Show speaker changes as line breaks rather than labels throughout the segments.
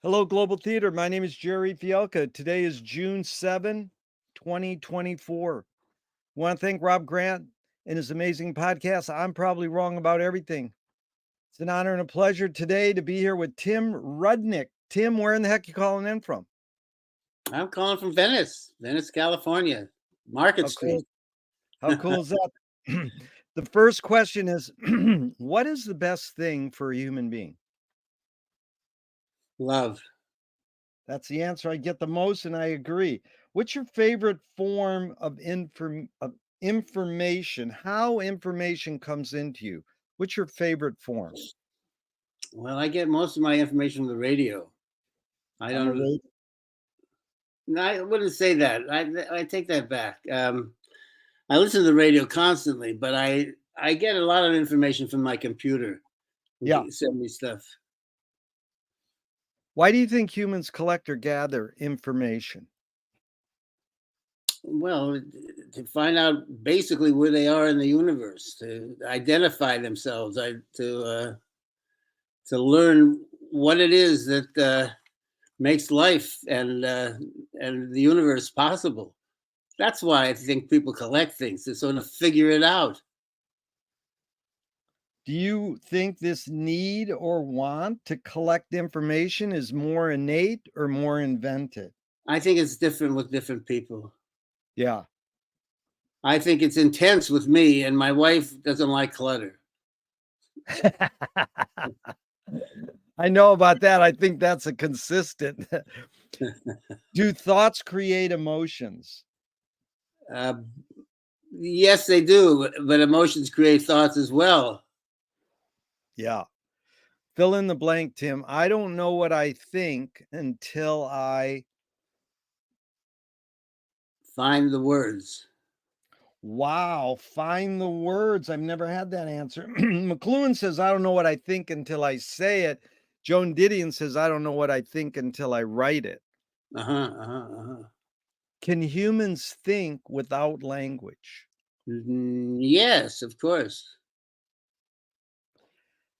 Hello, Global Theater. My name is Jerry Fielka. Today is June 7, 2024. Want to thank Rob Grant and his amazing podcast. I'm probably wrong about everything. It's an honor and a pleasure today to be here with Tim Rudnick. Tim, where in the heck you calling in from?
I'm calling from Venice, California, Market
How
Street.
cool, how cool is that? The first question is what is the best thing for a human being?
Love.
That's the answer I get the most, and I agree. What's your favorite form of information? How information comes into you? What's your favorite form?
Well, I get most of my information from the radio. I
On the
don't.
radio?
No, I wouldn't say that. I take that back. I listen to the radio constantly, but I get a lot of information from my computer.
Yeah.
Send me stuff.
Why do you think humans collect or gather information?
Well, to find out basically where they are in the universe, to identify themselves, to learn what it is that makes life and the universe possible. That's why I think people collect things to sort of figure it out.
Do you think this need or want to collect information is more innate or more invented?
I think it's different with different people.
Yeah.
I think it's intense with me, and my wife doesn't like clutter.
I know about that. I think that's a consistent. Do thoughts create emotions?
Uh, yes, they do, but emotions create thoughts as well.
Yeah. Fill in the blank, Tim. I don't know what I think until I
Find the words.
wow, find the words. I've never had that answer. McLuhan says, I don't know what I think until I say it. Joan Didion says, I don't know what I think until I write it. Can humans think without language?
Yes, of course.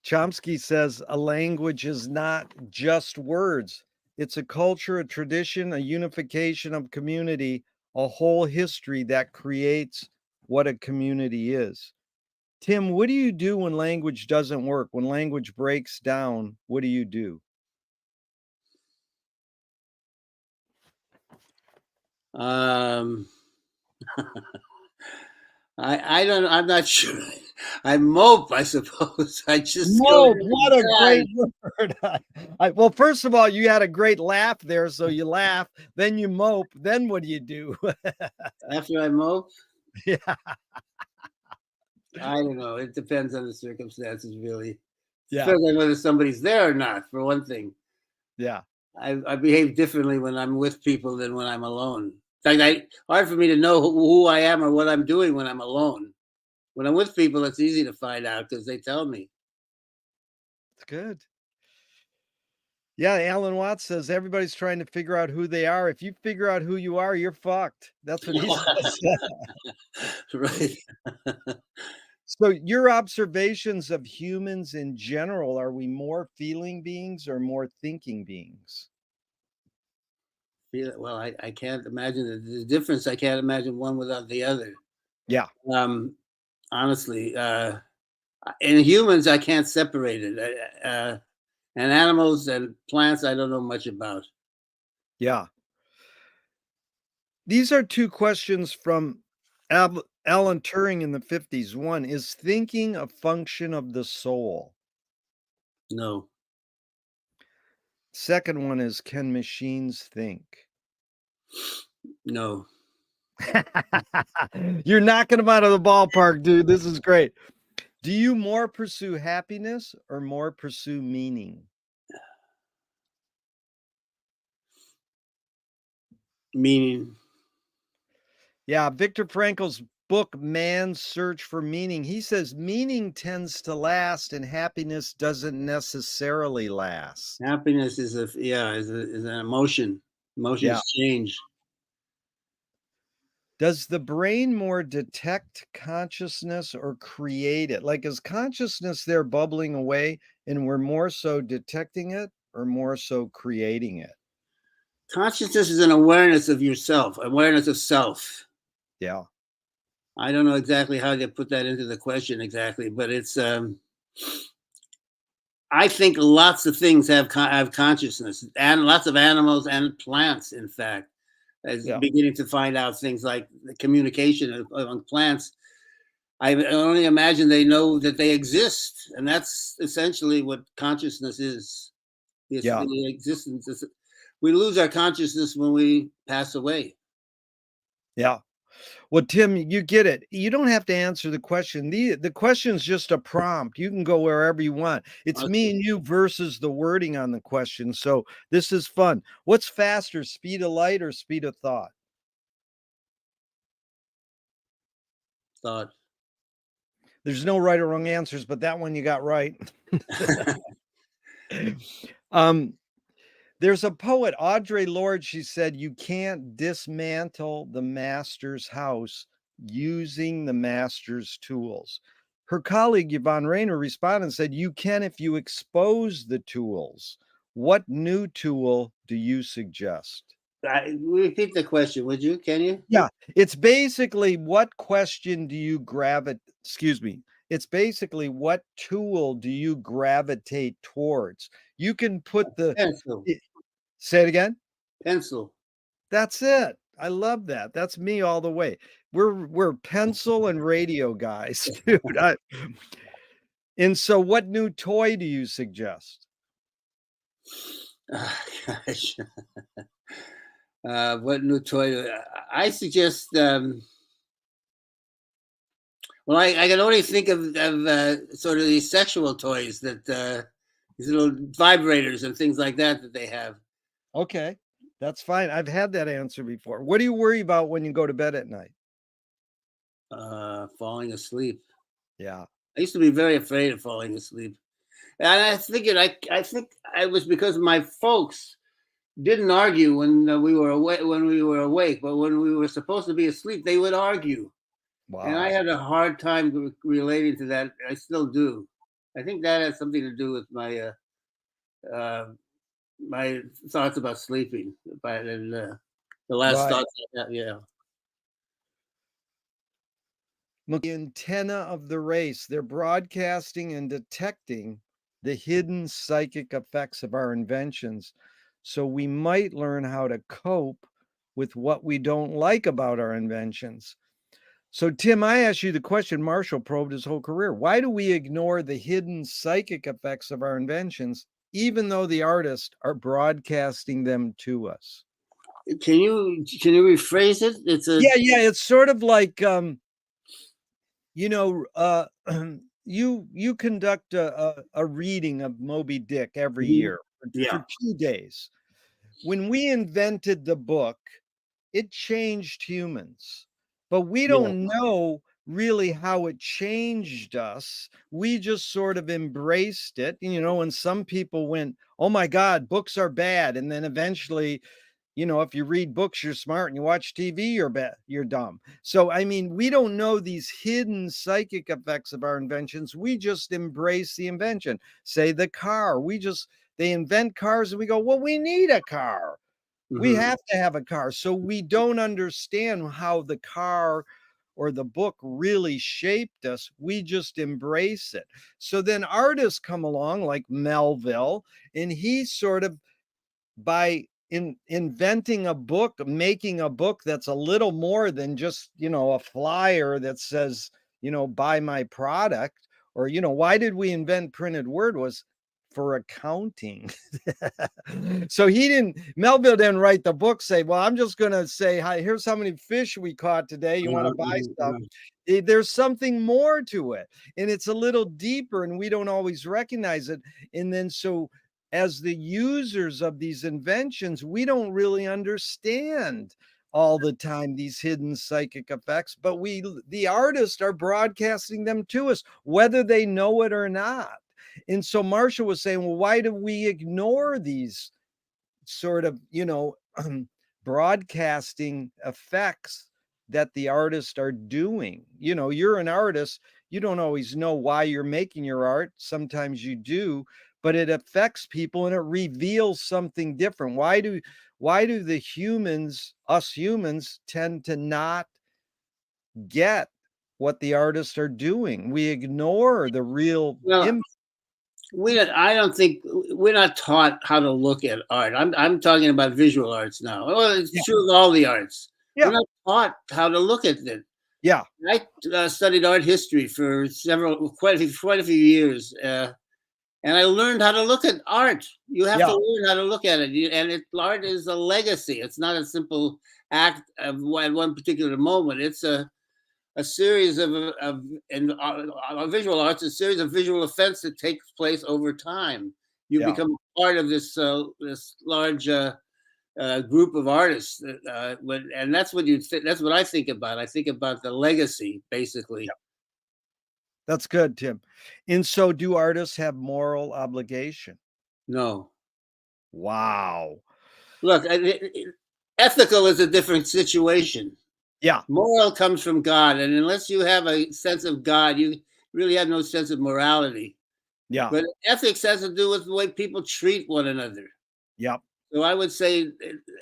Chomsky says a language is not just words. It's a culture, a tradition, a unification of community, a whole history that creates what a community is. Tim, what do you do when language doesn't work? When language breaks down, what do you do?
Um, I don't. I'm not sure. I mope, I suppose. I just go,
Mope, what a
God.
great word. Well, first of all, you had a great laugh there. So you laugh, then you mope. Then what do you do?
After I mope,
Yeah.
I don't know. It depends on the circumstances, really. It
Yeah.
depends on whether somebody's there or not, for one thing.
Yeah.
I behave differently when I'm with people than when I'm alone. Hard for me to know who I am or what I'm doing when I'm alone. When I'm with people, it's easy to find out because they tell me.
It's good. Yeah, Alan Watts says everybody's trying to figure out who they are. If you figure out who you are, you're fucked. That's what he says.
Right.
So your observations of humans in general, are we more feeling beings or more thinking beings?
Well, I can't imagine the difference. I can't imagine one without the other.
Yeah.
Um, honestly, in humans, I can't separate it. And animals and plants, I don't know much about.
Yeah. These are two questions from Alan Turing in the 50s. One, is thinking a function of the soul?
No.
Second one is, can machines think?
No.
You're knocking them out of the ballpark, dude. This is great. Do you more pursue happiness or more pursue meaning?
Meaning.
Yeah, Viktor Frankl's book, Man's Search for Meaning, he says meaning tends to last and happiness doesn't necessarily last.
Happiness is is an emotion.
Yeah.
Emotions change.
Does the brain more detect consciousness or create it? Like, is consciousness there bubbling away and we're more so detecting it? or more so creating it?
Consciousness is an awareness of yourself, awareness of self.
Yeah.
I don't know exactly how to put that into the question exactly, but it's. I think lots of things have consciousness, and lots of animals and plants, in fact, as
Yeah.
beginning to find out things like the communication among plants. I only imagine they know that they exist, and that's essentially what consciousness is. It's
Yeah.
the existence. We lose our consciousness when we pass away.
Yeah. Well, Tim, you get it. You don't have to answer the question. The question's just a prompt. You can go wherever you want. It's me
Okay.
and you versus the wording on the question. So this is fun. What's faster, speed of light or speed of thought?
Thought.
There's no right or wrong answers, but that one you got right. um, there's a poet, Audre Lorde. She said, "You can't dismantle the master's house using the master's tools." Her colleague, Yvonne Rainer, responded and said, "You can if you expose the tools. What new tool do you suggest?"
Repeat the question, would you? Can you?
Yeah, it's basically what question do you gravitate, excuse me. It's basically what tool do you gravitate towards? You can put the,
Pencil.
say it again.
Pencil.
That's it. I love that. That's me all the way. We're pencil and radio guys, dude. And so what new toy do you suggest?
Oh, gosh. What new toy? I suggest. Well, I can only think of sort of these sexual toys that these little vibrators and things like that that they have.
Okay, that's fine. I've had that answer before. What do you worry about when you go to bed at night?
Falling asleep.
Yeah.
I used to be very afraid of falling asleep, and I figured I think I was because my folks didn't argue when we were awake but when we were supposed to be asleep, they would argue. And I
Wow.
had a hard time relating to that. I still do. I think that has something to do with uh, my thoughts about sleeping. But the last
Right.
thoughts I had, yeah.
Look, the antenna of the race, they're broadcasting and detecting the hidden psychic effects of our inventions. So we might learn how to cope with what we don't like about our inventions. So, Tim, I asked you the question Marshall probed his whole career. Why do we ignore the hidden psychic effects of our inventions, even though the artists are broadcasting them to us?
Can you rephrase it? It's a
Yeah, it's sort of like you know, you conduct a reading of Moby Dick every
Mhm.
year for
Yeah,
2 days. When we invented the book, it changed humans, but we
yeah.
don't know really how it changed us. We just sort of embraced it, and some people went, "Oh my God, books are bad." And then eventually, if you read books, you're smart and you watch TV, you're dumb. So, I mean, we don't know these hidden psychic effects of our inventions. We just embrace the invention. Say the car, they invent cars and we go, well, we need a car. We
Hmm.
have to have a car. So we don't understand how the car or the book really shaped us. We just embrace it. So then artists come along like Melville, and he sort of by inventing a book, making a book that's a little more than just, a flyer that says, buy my product, or, why did we invent printed word was for accounting. So Melville didn't write the book, say, well, I'm just going to say, hi, here's how many fish we caught today. You want to buy stuff? There's something more to it, and it's a little deeper, and we don't always recognize it. And then so as the users of these inventions, we don't really understand all the time these hidden psychic effects, but the artists are broadcasting them to us, whether they know it or not. And so Marshall was saying, well, why do we ignore these sort of, broadcasting effects that the artists are doing? You're an artist, you don't always know why you're making your art. Sometimes you do, but it affects people and it reveals something different. Why do the us humans, tend to not get what the artists are doing? We ignore the real
Well,
impact.
I don't think we're not taught how to look at art. I'm talking about visual arts now. Well, it's
Yeah.
true of all the arts.
Yeah.
We're not taught how to look at it.
Yeah.
I studied art history for quite a few years, and I learned how to look at art. You have to
Yeah.
learn how to look at it, art is a legacy. It's not a simple act of at one particular moment. It's a series visual arts, a series of visual events that takes place over time. You
Yeah.
become part of this large group of artists, and that's what that's what I think about. I think about the legacy, basically.
That's good, Tim. And so do artists have moral obligation?
No,
Wow.
look, ethical is a different situation.
Yeah.
Moral comes from God, and unless you have a sense of God, you really have no sense of morality.
Yeah.
But ethics has to do with the way people treat one another.
Yep.
So I would say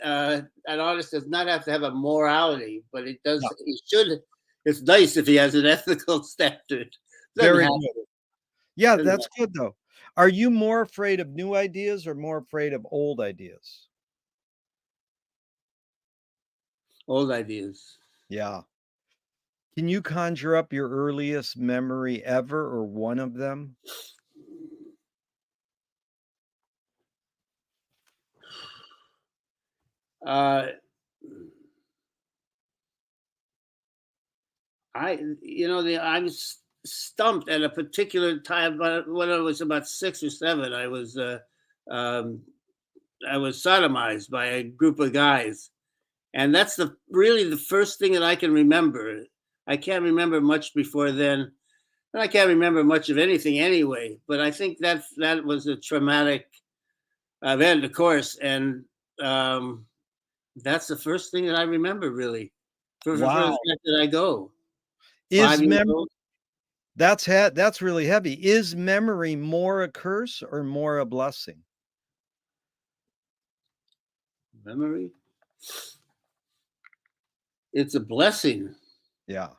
an artist does not have to have a morality, but it does.
Yeah.
It should. It's nice if he has an ethical standard. Doesn't
Very
have
good.
to.
Yeah,
Doesn't
that's
have
good though. Are you more afraid of new ideas or more afraid of old ideas?
old ideas.
Yeah. Can you conjure up your earliest memory ever or one of them?
Uh, I'm stumped at a particular time, but when I was about 6 or 7, um, I was sodomized by a group of guys, and that's really the first thing that I can remember. I can't remember much before then, and I can't remember much of anything anyway. But I think that was a traumatic event, of course, and um, that's the first thing that I remember really. For the
Wow.
fact that I go
Is
5 years
mem
old.
that's really heavy. Is memory more a curse or more a blessing?
Memory. It's a blessing.
Yeah.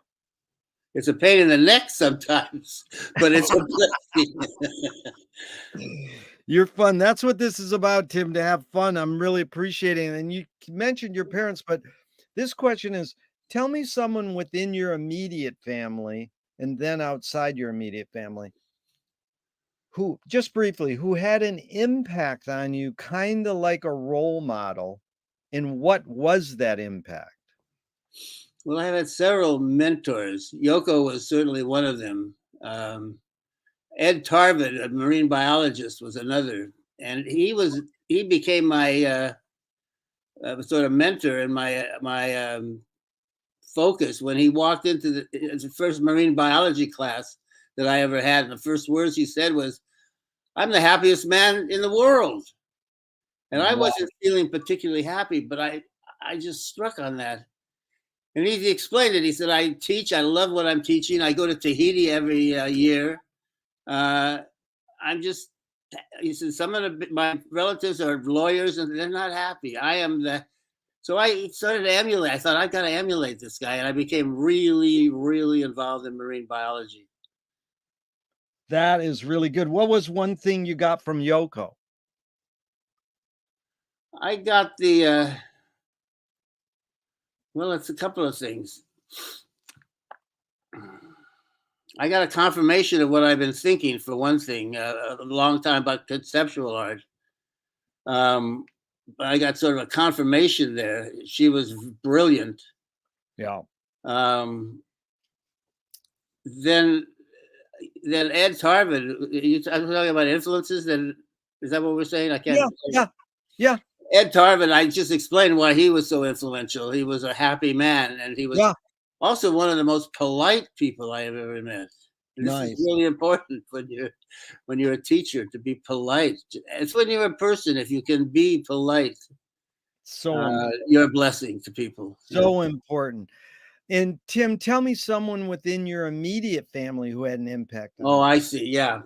It's a pain in the neck sometimes, but it's a blessing.
You're fun. That's what this is about, Tim, to have fun. I'm really appreciating it. And you mentioned your parents, but this question is, tell me someone within your immediate family and then outside your immediate family who, just briefly, who had an impact on you, kind of like a role model. And what was that impact?
Well, I've had several mentors. Yoko was certainly one of them. Ed Tarvin, a marine biologist, was another, and he became my sort of mentor and my focus when he walked into the first marine biology class that I ever had. And the first words he said was, "I'm the happiest man in the world," and I
Wow.
wasn't feeling particularly happy, but I just struck on that. And he explained it. He said, "I teach. I love what I'm teaching. I go to Tahiti every year. Uh, I'm just," he said, "some of my relatives are lawyers and they're not happy. I am the," so I started to emulate. I thought, I've got to emulate this guy. And I became really, really involved in marine biology.
That is really good. What was one thing you got from Yoko?
I got well, it's a couple of things. I got a confirmation of what I've been thinking, for one thing, a long time, about conceptual art. Um, but I got sort of a confirmation there. She was brilliant.
Yeah.
Um, then then Ed Tarvin, I'm talking about influences. Then is that what we're saying? I can't.
Yeah. Yeah. Yeah.
Ed Tarvin, I just explained why he was so influential. He was a happy man, and he was
Yeah.
also one of the most polite people I have ever met. This is
Nice.
really important when you're a teacher, to be polite. It's when you're a person, if you can be polite,
So important.
you're a blessing to people. Yeah.
So important. And Tim, tell me someone within your immediate family who had an impact on
Oh,
you.
I see. Yeah.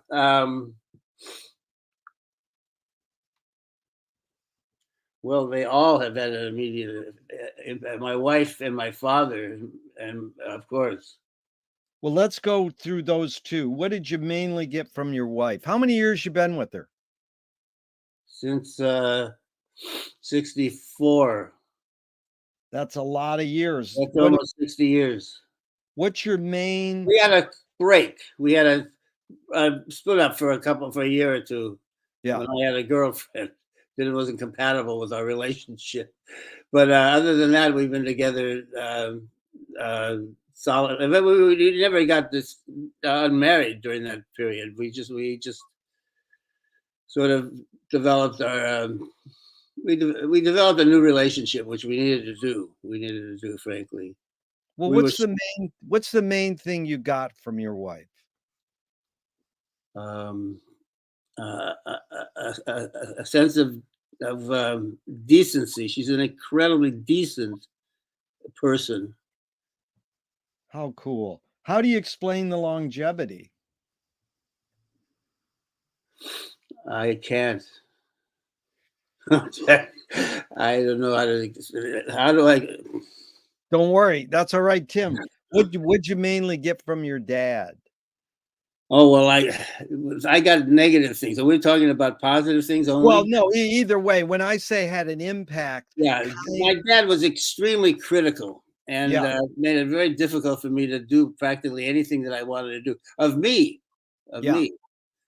Well, they all have had an immediate impact. My wife and my father, and of course,
Well, let's go through those 2. What did you mainly get from your wife? How many years you been with her?
since 64.
That's a lot of years.
That's almost 60 years.
What's your main
We had a break. We had a split up for a year or two
Yeah.
when I had a girlfriend. That it wasn't compatible with our relationship. But other than that, we've been together solid. And then we never got this unmarried during that period. We just sort of developed our we developed a new relationship, which we needed to do. We needed to do, frankly.
Well,
We were
what's the main thing you got from your wife?
um, a sense of decency. She's an incredibly decent person.
How cool. How do you explain the longevity?
I can't. I don't know how do I.
Don't worry. That's all right, Tim. What'd you mainly get from your dad?
Oh well, I got negative things. Are we talking about positive things
Well,
only?
no, either way, when I say had an impact,
Yeah, my dad was extremely critical and
yeah,
made it very difficult for me to do practically anything that I wanted to do of me, of
yeah,
me,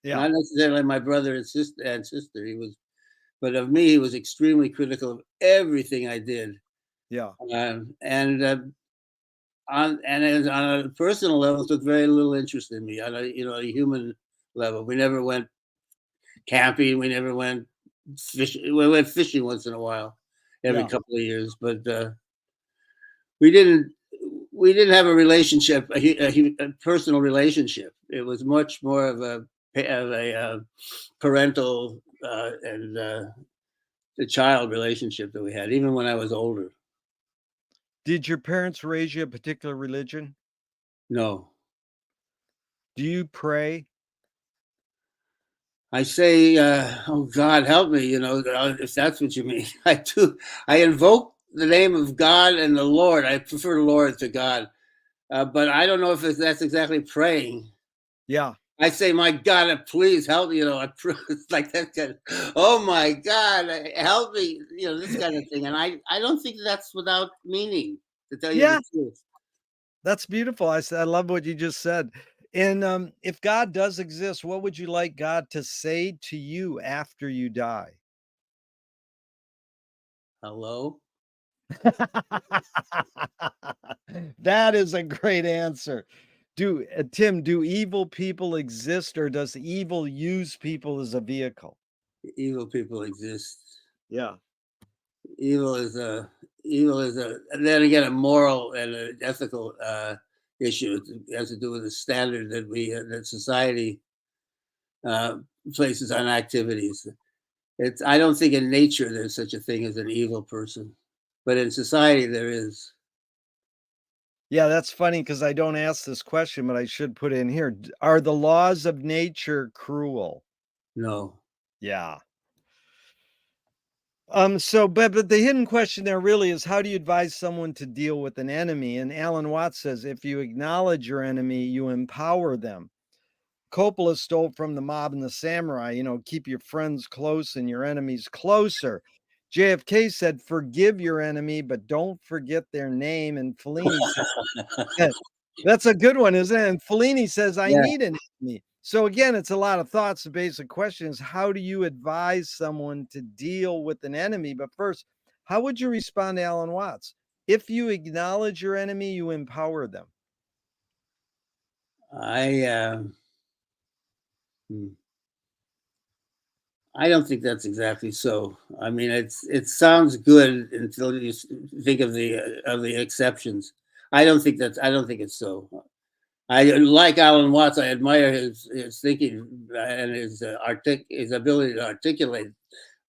yeah,
not necessarily my brother and sister. He was, but of me, he was extremely critical of everything I did,
yeah.
and on a personal level, took very little interest in me on a human level. We never went camping. We never went fishing. We went fishing once in a while, every
Yeah.
couple of years, but we didn't we didn't have a relationship, a personal relationship. It was much more of a parental and a child relationship that we had, even when I was older.
Did your parents raise you a particular religion?
No,
Do you pray?
I say, "Oh God, help me," if that's what you mean. I do. I invoke the name of God and the Lord. I prefer Lord to God, but I don't know if that's exactly praying.
Yeah.
I say, "My God, please help me," it's like that kind of, "Oh my God, help me," this kind of thing. And I don't think that's without meaning, to tell you the
Yeah,
truth.
that's beautiful. I love what you just said. And, if God does exist, what would you like God to say to you after you die?
Hello?
That is a great answer. Tim, do evil people exist, or does evil use people as a vehicle?
Evil people exist.
Yeah.
Evil is a and then again, a moral and an ethical issue. It has to do with the standard that society uh, places on activities. I don't think in nature there's such a thing as an evil person, but in society there is.
Yeah, that's funny because I don't ask this question, but I should put in here. Are the laws of nature cruel?
No.
Yeah. But the hidden question there really is, how do you advise someone to deal with an enemy? And Alan Watts says, if you acknowledge your enemy, you empower them. Coppola stole from the mob and the samurai, keep your friends close and your enemies closer. JFK said, forgive your enemy, but don't forget their name. And Fellini said, "Yeah, that's a good one, isn't it?" And Fellini says, I
Yeah.
need an enemy. So again, it's a lot of thoughts. The basic question is, how do you advise someone to deal with an enemy? But first, how would you respond to Alan Watts? If you acknowledge your enemy, you empower them.
I hmm, I don't think that's exactly so. I mean, it sounds good until you think of the exceptions. I don't think it's so. I like Alan Watts. I admire his thinking and his ability to articulate.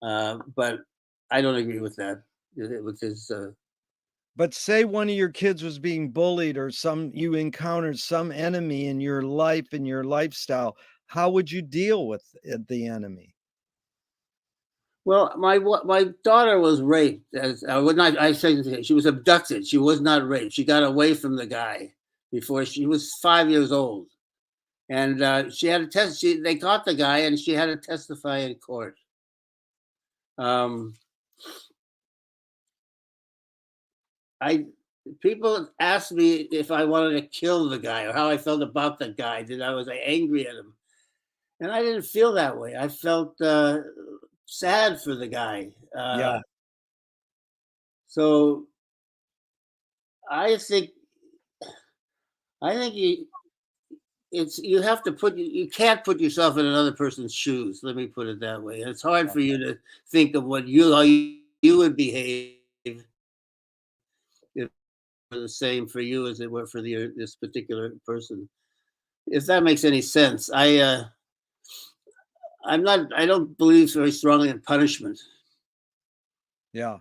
But I don't agree with that. With his
But say one of your kids was being bullied, or you encountered some enemy in your life, in your lifestyle, how would you deal with the enemy?
Well, my daughter was raped. As I would not, I say she was abducted. She was not raped. She got away from the guy before she was 5 years old, and she had to test. They caught the guy, and she had to testify in court. Um, I People asked me if I wanted to kill the guy or how I felt about the guy. That I was angry at him, and I didn't feel that way. I felt sad for the guy.
Yeah.
So I think I think you have to you can't put yourself in another person's shoes. Let me put it that way. It's hard for you to think of how you would behave if it were the same for you as it were for this particular person. If that makes any sense, I don't believe very strongly in punishment.
Yeah.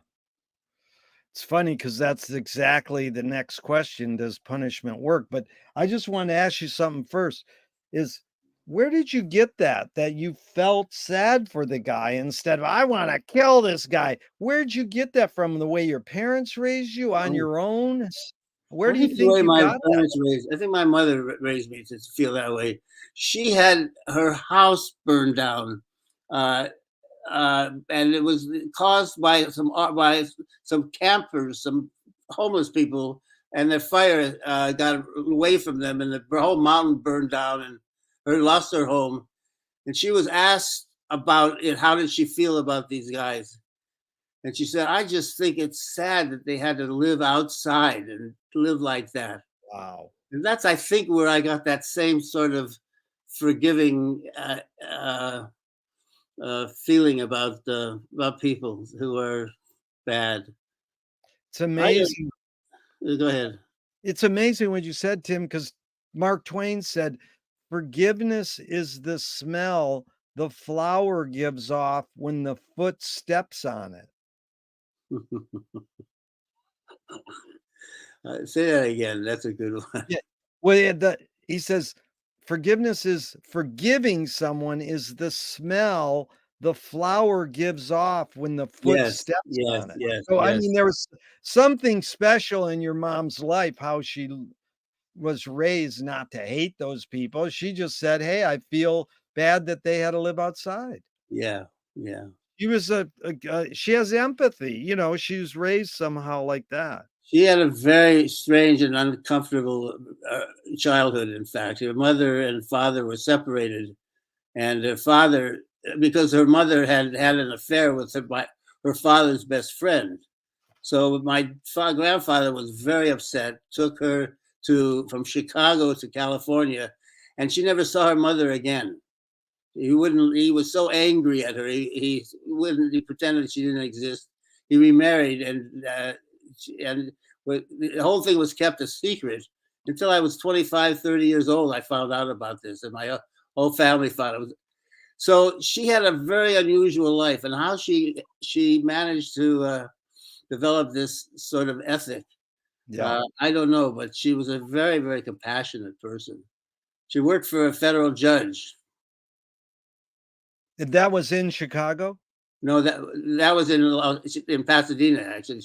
It's funny because that's exactly the next question. Does punishment work? But I just want to ask you something first. Is where did you get that you felt sad for the guy instead of I want to kill this guy? Where'd you get that from? The way your parents raised you on
Um,
your own? Where
I
do you
think the
think
way
you
my
got that?
parents raised, I think my mother raised me to feel that way. She had her house burned down. Uh, and it was caused by some campers, some homeless people, and the fire got away from them, and the whole mountain burned down, and her lost her home. And she was asked about it. How did she feel about these guys? And she said, "I just think it's sad that they had to live outside and live like that."
Wow.
And that's, I think, where I got that same sort of forgiving feeling about people who are bad.
It's
I
amazing.
Go ahead.
It's amazing what you said, Tim, because Mark Twain said, "Forgiveness is the smell the flower gives off when the foot steps on it."
Say that again. That's a good one.
Yeah. Well, yeah, he says, "Forgiveness is forgiving someone is the smell the flower gives off when the foot
Yes,
steps
yes,
on it."
yes,
So, I
yes,
mean, there was something special in your mom's life, how she was raised not to hate those people. She just said, "Hey, I feel bad that they had to live outside."
yeah, yeah.
She was she has empathy, she was raised somehow like that.
She had a very strange and uncomfortable childhood. In fact, her mother and father were separated, and her father, because her mother had an affair with her father's best friend. So my grandfather was very upset, took her to from Chicago to California, and she never saw her mother again. He wouldn't. He was so angry at her. He wouldn't. He pretended she didn't exist. He remarried, and the whole thing was kept a secret until I was 25, 30 years old. I found out about this, and my whole family found it. So she had a very unusual life, and how she managed to develop this sort of ethic,
Yeah.
I don't know, but she was a very, very compassionate person. She worked for a federal judge.
And that was in Chicago?
No, that was in Pasadena, actually.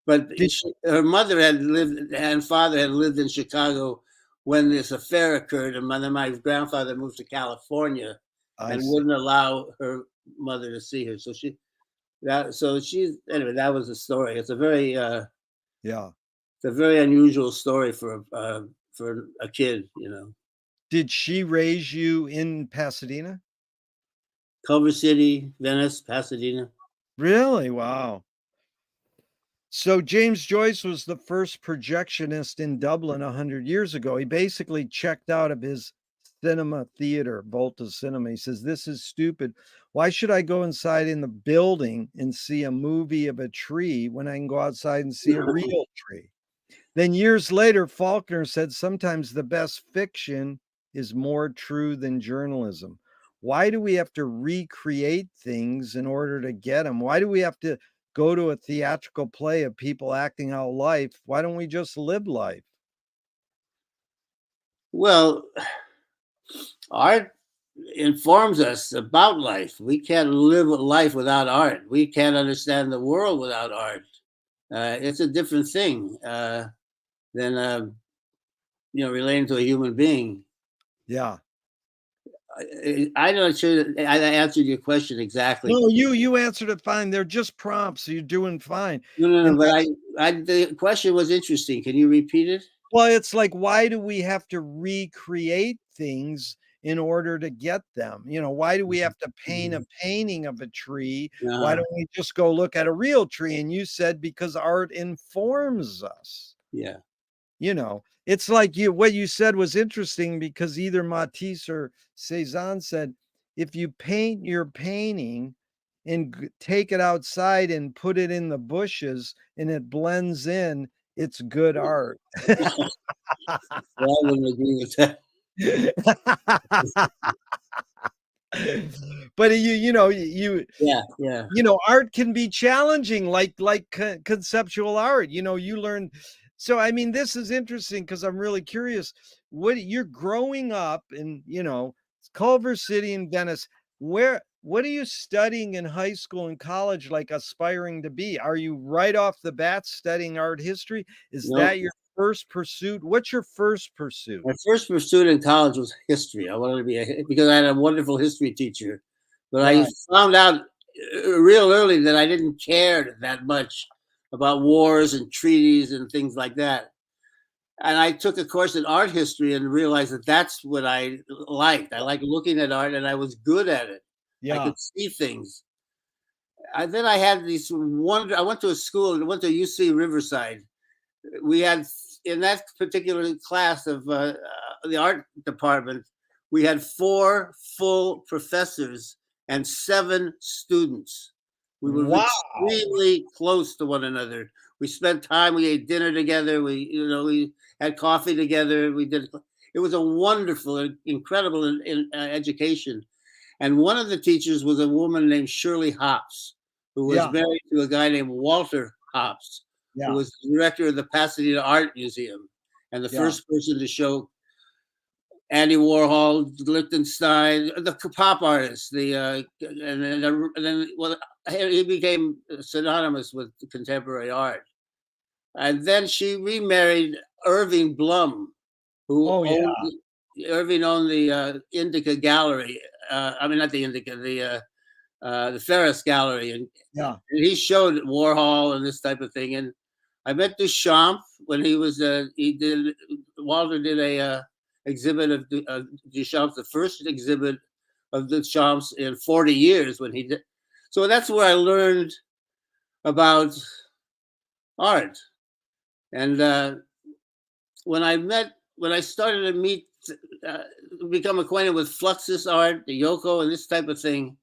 But
Did
her mother had lived and father had lived in Chicago when this affair occurred, and then my grandfather moved to California
I
and
see.
wouldn't allow her mother to see her. So she's anyway. That was the story.
Yeah.
It's a very unusual story for a kid.
Did she raise you in Pasadena?
Culver City, Venice, Pasadena.
Really? Wow. So James Joyce was the first projectionist in Dublin 100 years ago. He basically checked out of his cinema theater, Volta Cinema. He says, "This is stupid. Why should I go inside in the building and see a movie of a tree when I can go outside and see a real tree?" Then years later, Faulkner said, "Sometimes the best fiction is more true than journalism." Why do we have to recreate things in order to get them? Why do we have to go to a theatrical play of people acting out life? Why don't we just live life?
Well, art. informs us about life. We can't live life without art. We can't understand the world without art. It's a different thing than relating to a human being.
Yeah.
I'm not sure that I answered your question exactly.
No, you answered it fine. They're just prompts. So you're doing fine.
No, no,
And
no. But the question was interesting. Can you repeat it?
well, it's like, why do we have to recreate things in order to get them? Why do we have to paint a painting of a tree? Why
Uh,
don't we just go look at a real tree? And you said because art informs us.
yeah.
It's like what you said was interesting because either Matisse or Cezanne said, if you paint your painting and take it outside and put it in the bushes and it blends in, it's good art.
Well, I wouldn't agree with that.
But you
Yeah, yeah.
art can be challenging, like conceptual art. You learn. So, I mean, this is interesting because I'm really curious. What you're growing up in, Culver City in Venice. What are you studying in high school and college, like aspiring to be? Are you right off the bat studying art history? Is
No,
that your first pursuit? What's your first pursuit?
my first pursuit in college was history. I wanted to be because I had a wonderful history teacher, but I
Right.
found out real early that I didn't care that much about wars and treaties and things like that. And I took a course in art history and realized that that's what I liked. I like looking at art, and I was good at it. I
Yeah.
could see things. Then I had these wonder. I went to a school. I went to UC Riverside. We had in that particular class of the art department, we had 4 full professors and 7 students. We were
Wow.
extremely close to one another. We spent time. We ate dinner together. We had coffee together. We did. It was a wonderful, incredible education. And one of the teachers was a woman named Shirley Hops, who was
Yeah.
married to a guy named Walter Hops, who
Yeah.
was the director of the Pasadena Art Museum and the
Yeah.
first person to show Andy Warhol, Lichtenstein, the pop artists, well, he became synonymous with contemporary art. And then she remarried Irving Blum, who
Oh, yeah.
Irving owned the Indica Gallery. I mean, not the Indica, the Ferris Gallery, and
Yeah.
he showed Warhol and this type of thing. And I met Duchamp when Walter did a exhibit of Duchamp's, the first exhibit of Duchamp's in 40 years when he did. So that's where I learned about art. And when I started to become acquainted with Fluxus art, the Yoko, and this type of thing,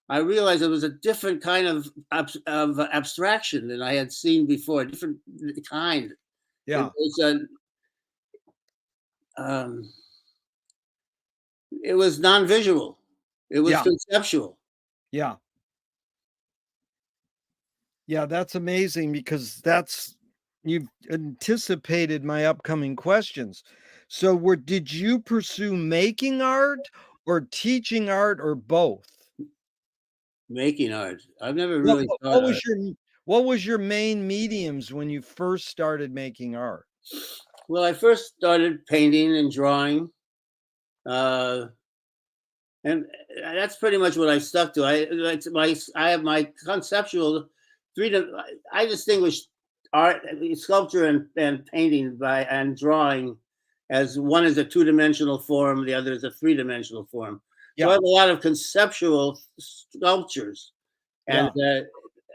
I realized it was a different kind of abstraction than I had seen before, a different kind.
Yeah.
Um, it was non-visual. It was
Yeah.
conceptual.
Yeah. Yeah, that's amazing because you've anticipated my upcoming questions. So did you pursue making art or teaching art or both?
Making art. I've never
What
really
what
thought
what
art.
was your what was your main mediums when you first started making art?
Well, I first started painting and drawing, uh, and that's pretty much what I stuck to. I have my conceptual freedom. I distinguish art, sculpture, and painting and drawing as one is a 2-dimensional form, the other is a 3-dimensional form. So I
Yeah.
have a lot of conceptual sculptures, and
Yeah.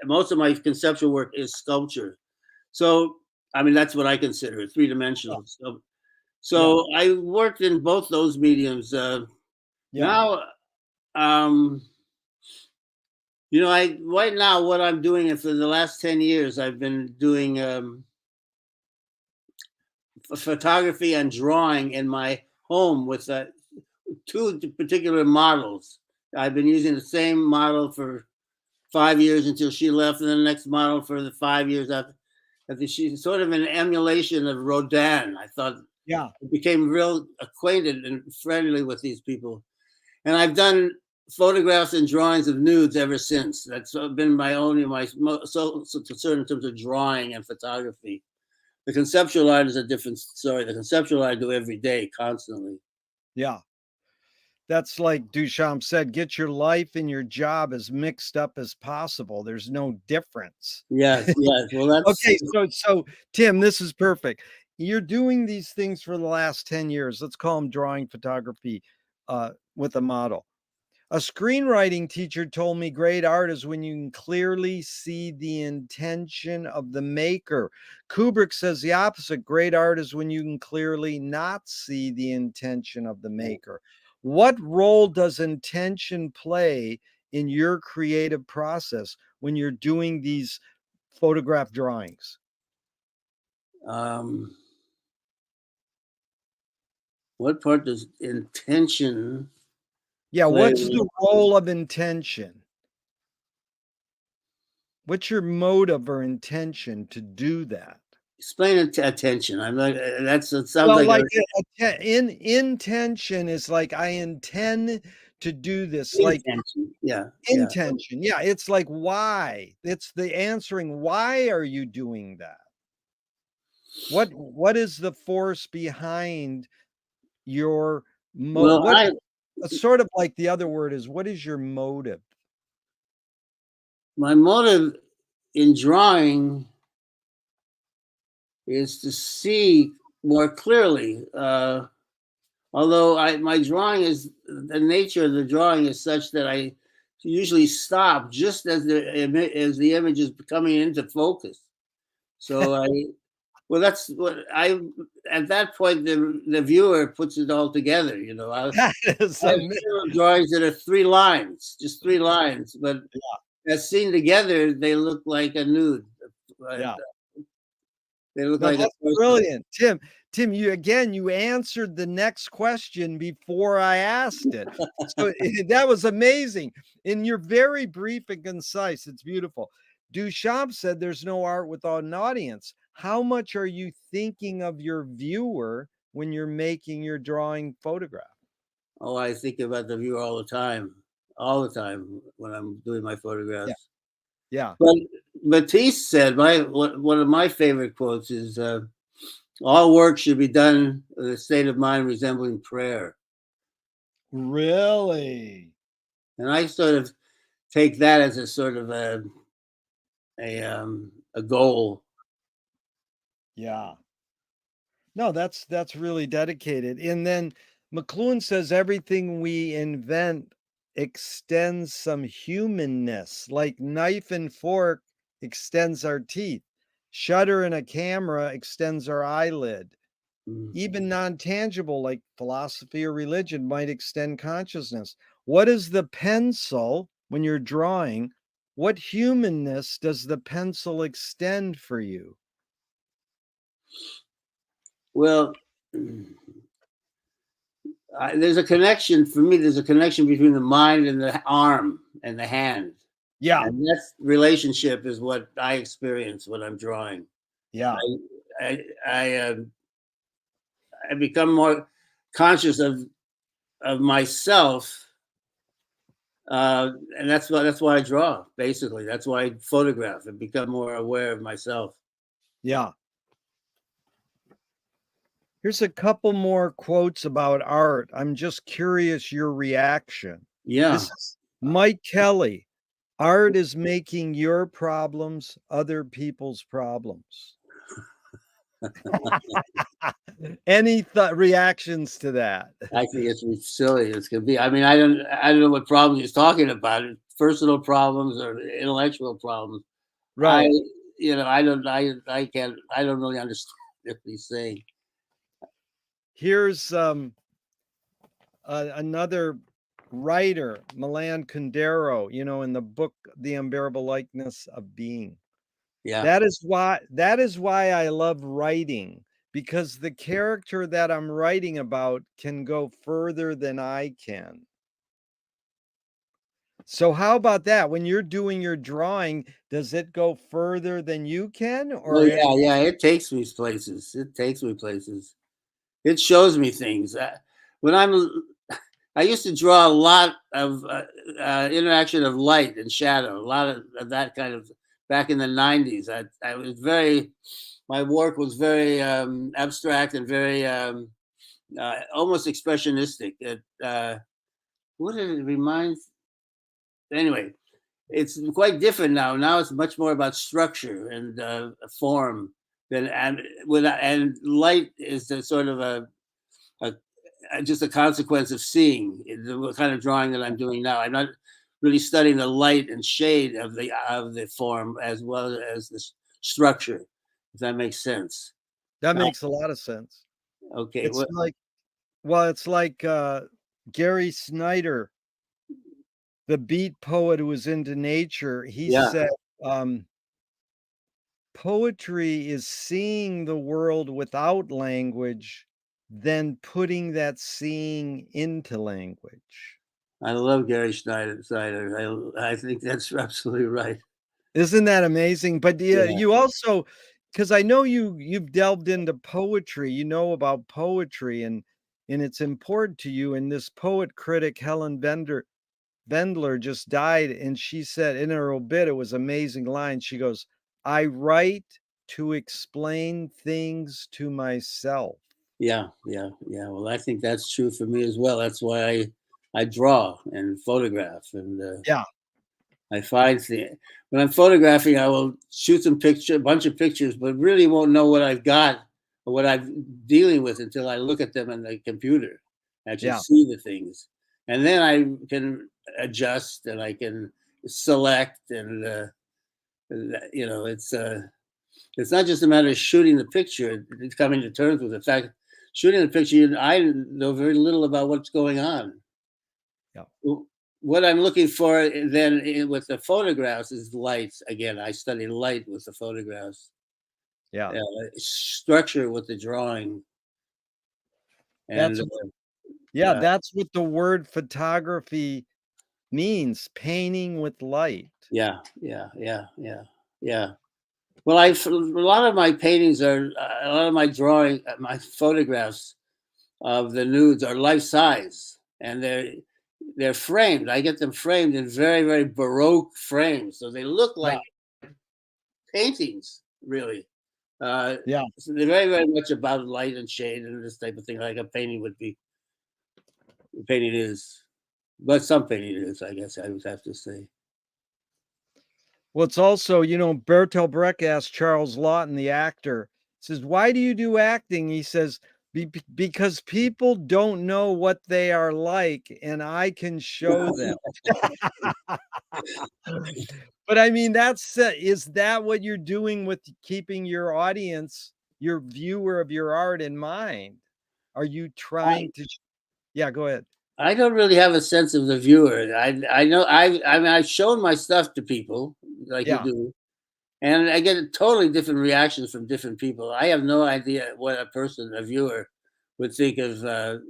most of my conceptual work is sculpture. So I mean that's what I consider 3-dimensional.
Yeah.
So I worked in both those mediums.
Yeah.
Now, um, I right now what I'm doing, and for the last 10 years, I've been doing photography and drawing in my home with 2 particular models. I've been using the same model for 5 years until she left, and then the next model for the 5 years after. She's sort of an emulation of Rodin. I thought
Yeah.
I became real acquainted and friendly with these people. And I've done photographs and drawings of nudes ever since. That's been my so concern in terms of drawing and photography. The conceptual art is a different story. The conceptual art I do every day, constantly.
Yeah. That's like Duchamp said, get your life and your job as mixed up as possible. There's no difference.
Yes, yes. Well, that's
Okay, so Tim, this is perfect. You're doing these things for the last 10 years. Let's call them drawing photography with a model. A screenwriting teacher told me great art is when you can clearly see the intention of the maker. Kubrick says the opposite. Great art is when you can clearly not see the intention of the maker. What role does intention play in your creative process when you're doing these photograph drawings?
um, what part does intention
Yeah,
play?
what's the role of intention? What's your motive or intention to do that?
Explain it to attention. I'm like that's it sounds
Well,
like a
like, in intention is like, I intend to do this, like,
intention. Yeah, yeah.
intention. Yeah, it's like, why? It's the answering, why are you doing that? What is the force behind your
Well,
what
I
sort of like the other word is, what is your motive?
my motive in drawing is to see more clearly. Although my drawing is the nature of the drawing is such that I usually stop just as the image is coming into focus. So well, that's what I at that point the viewer puts it all together.
That is
I have
ama
several drawings that are 3 lines, just 3 lines, but as seen together, they look like a nude. Uh,
yeah.
They look
No,
like a
that's
person.
brilliant. Tim, you answered the next question before I asked it. So that was amazing. And you're very brief and concise. It's beautiful. Duchamp said there's no art without an audience. How much are you thinking of your viewer when you're making your drawing photograph?
Oh, I think about the viewer all the time when I'm doing my
Yeah.
photographs.
Yeah.
But Matisse said, one of my favorite quotes is, "All work should be done with a state of mind resembling prayer."
Really?
And I sort of take that as a sort of a goal.
Yeah. No, that's really dedicated. And then McLuhan says everything we invent extends some humanness, like knife and fork extends our teeth. Shutter in a camera extends our eyelid.
Mm.
Even non-tangible like philosophy or religion might extend consciousness. What is the pencil when you're drawing? What humanness does the pencil extend for you?
Well, there's a connection for me. There's a connection between the mind and the arm and the hand,
Yeah,
and that relationship is what I experience when I'm drawing.
yeah.
I I, I become more conscious of myself, and that's why I draw. Basically, that's why I photograph and become more aware of myself.
Yeah. Here's a couple more quotes about art. I'm just curious your reaction. This
Yeah.
is Mike Kelly. Art is making your problems other people's problems. Any reactions to that?
I think it's silly as can be. I mean, I don't know what problems he's talking about. Personal problems or intellectual problems. I,
Right.
I can't. I don't really understand what he's saying.
Here's another writer, Milan Kundera, in the book The Unbearable Likeness of Being.
Yeah.
That is why I love writing, because the character that I'm writing about can go further than I can. So how about that? When you're doing your drawing, does it go further than you can,
Oh
or
yeah, yeah. It takes me places. It takes me places. It shows me things. When I'm I used to draw a lot of interaction of light and shadow, a lot of that kind of back in the 90s. I was very, my work was very abstract and very almost expressionistic. What did it remind? Anyway, it's quite different now. Now it's much more about structure and form than and light is the sort of a just a consequence of seeing the kind of drawing that I'm doing now. I'm not really studying the light and shade of the form as well as the structure. If that makes sense.
That makes a lot of sense.
Okay.
It's like, well, it's like Gary Snyder, the beat poet who was into nature. He
Yeah.
said, poetry is seeing the world without language, then putting that seeing into language.
I love Gary Schneider. I think that's absolutely right.
Isn't that amazing? But yeah,
Yeah.
you also, because I know you've delved into poetry, you know about poetry, and it's important to you. And this poet critic, Helen Vendler, just died, and she said in her obit, it was amazing line. She goes, "I write to explain things to myself."
Yeah. Yeah. Yeah. Well, I think that's true for me as well. That's why I draw and photograph and
Yeah,
I find when I'm photographing, I will shoot a bunch of pictures, but really won't know what I've got or what I'm dealing with until I look at them on the computer, actually
yeah.
see the things, and then I can adjust and I can select and it's not just a matter of shooting the picture; it's coming to terms with the fact shooting the picture. I know very little about what's going on.
Yeah.
What I'm looking for then with the photographs is light. Again, I study light with the photographs,
Yeah.
structure with the drawing, and
That's yeah,
uh,
that's what the word photography means, painting with light.
yeah, yeah, yeah, yeah, yeah. Well, a lot of my paintings are a lot of my drawing, my photographs of the nudes are life size, and they're framed. I get them framed in very very baroque frames, so they look
Yeah,
like paintings, really.
yeah.
So they're very, very much about light and shade and this type of thing, like a painting would be. A painting is, but some painting is, I guess I would have to say.
Well, it's also, Bertolt Brecht asked Charles Lawton, the actor, says, "Why do you do acting?" He says, Because people don't know what they are like, and I can show them." But I mean, is that what you're doing with keeping your audience, your viewer of your art in mind? Are you
I,
trying to yeah, go ahead.
I don't really have a sense of the viewer. I know I mean I've shown my stuff to people like you
Yeah,
do, and I get totally different reactions from different people. I have no idea what a viewer, would think of a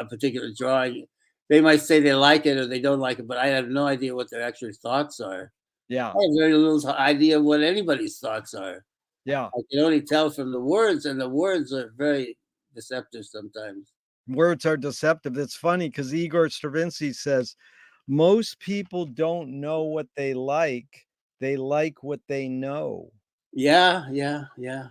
particular drawing. They might say they like it or they don't like it, but I have no idea what their actual thoughts are.
yeah,
I have very little idea of what anybody's thoughts are.
yeah.
I can only tell from the words, and the words are very deceptive sometimes.
Words are deceptive. It's funny because Igor Stravinsky says, "Most people don't know what they like what they know."
Yeah, yeah, yeah. I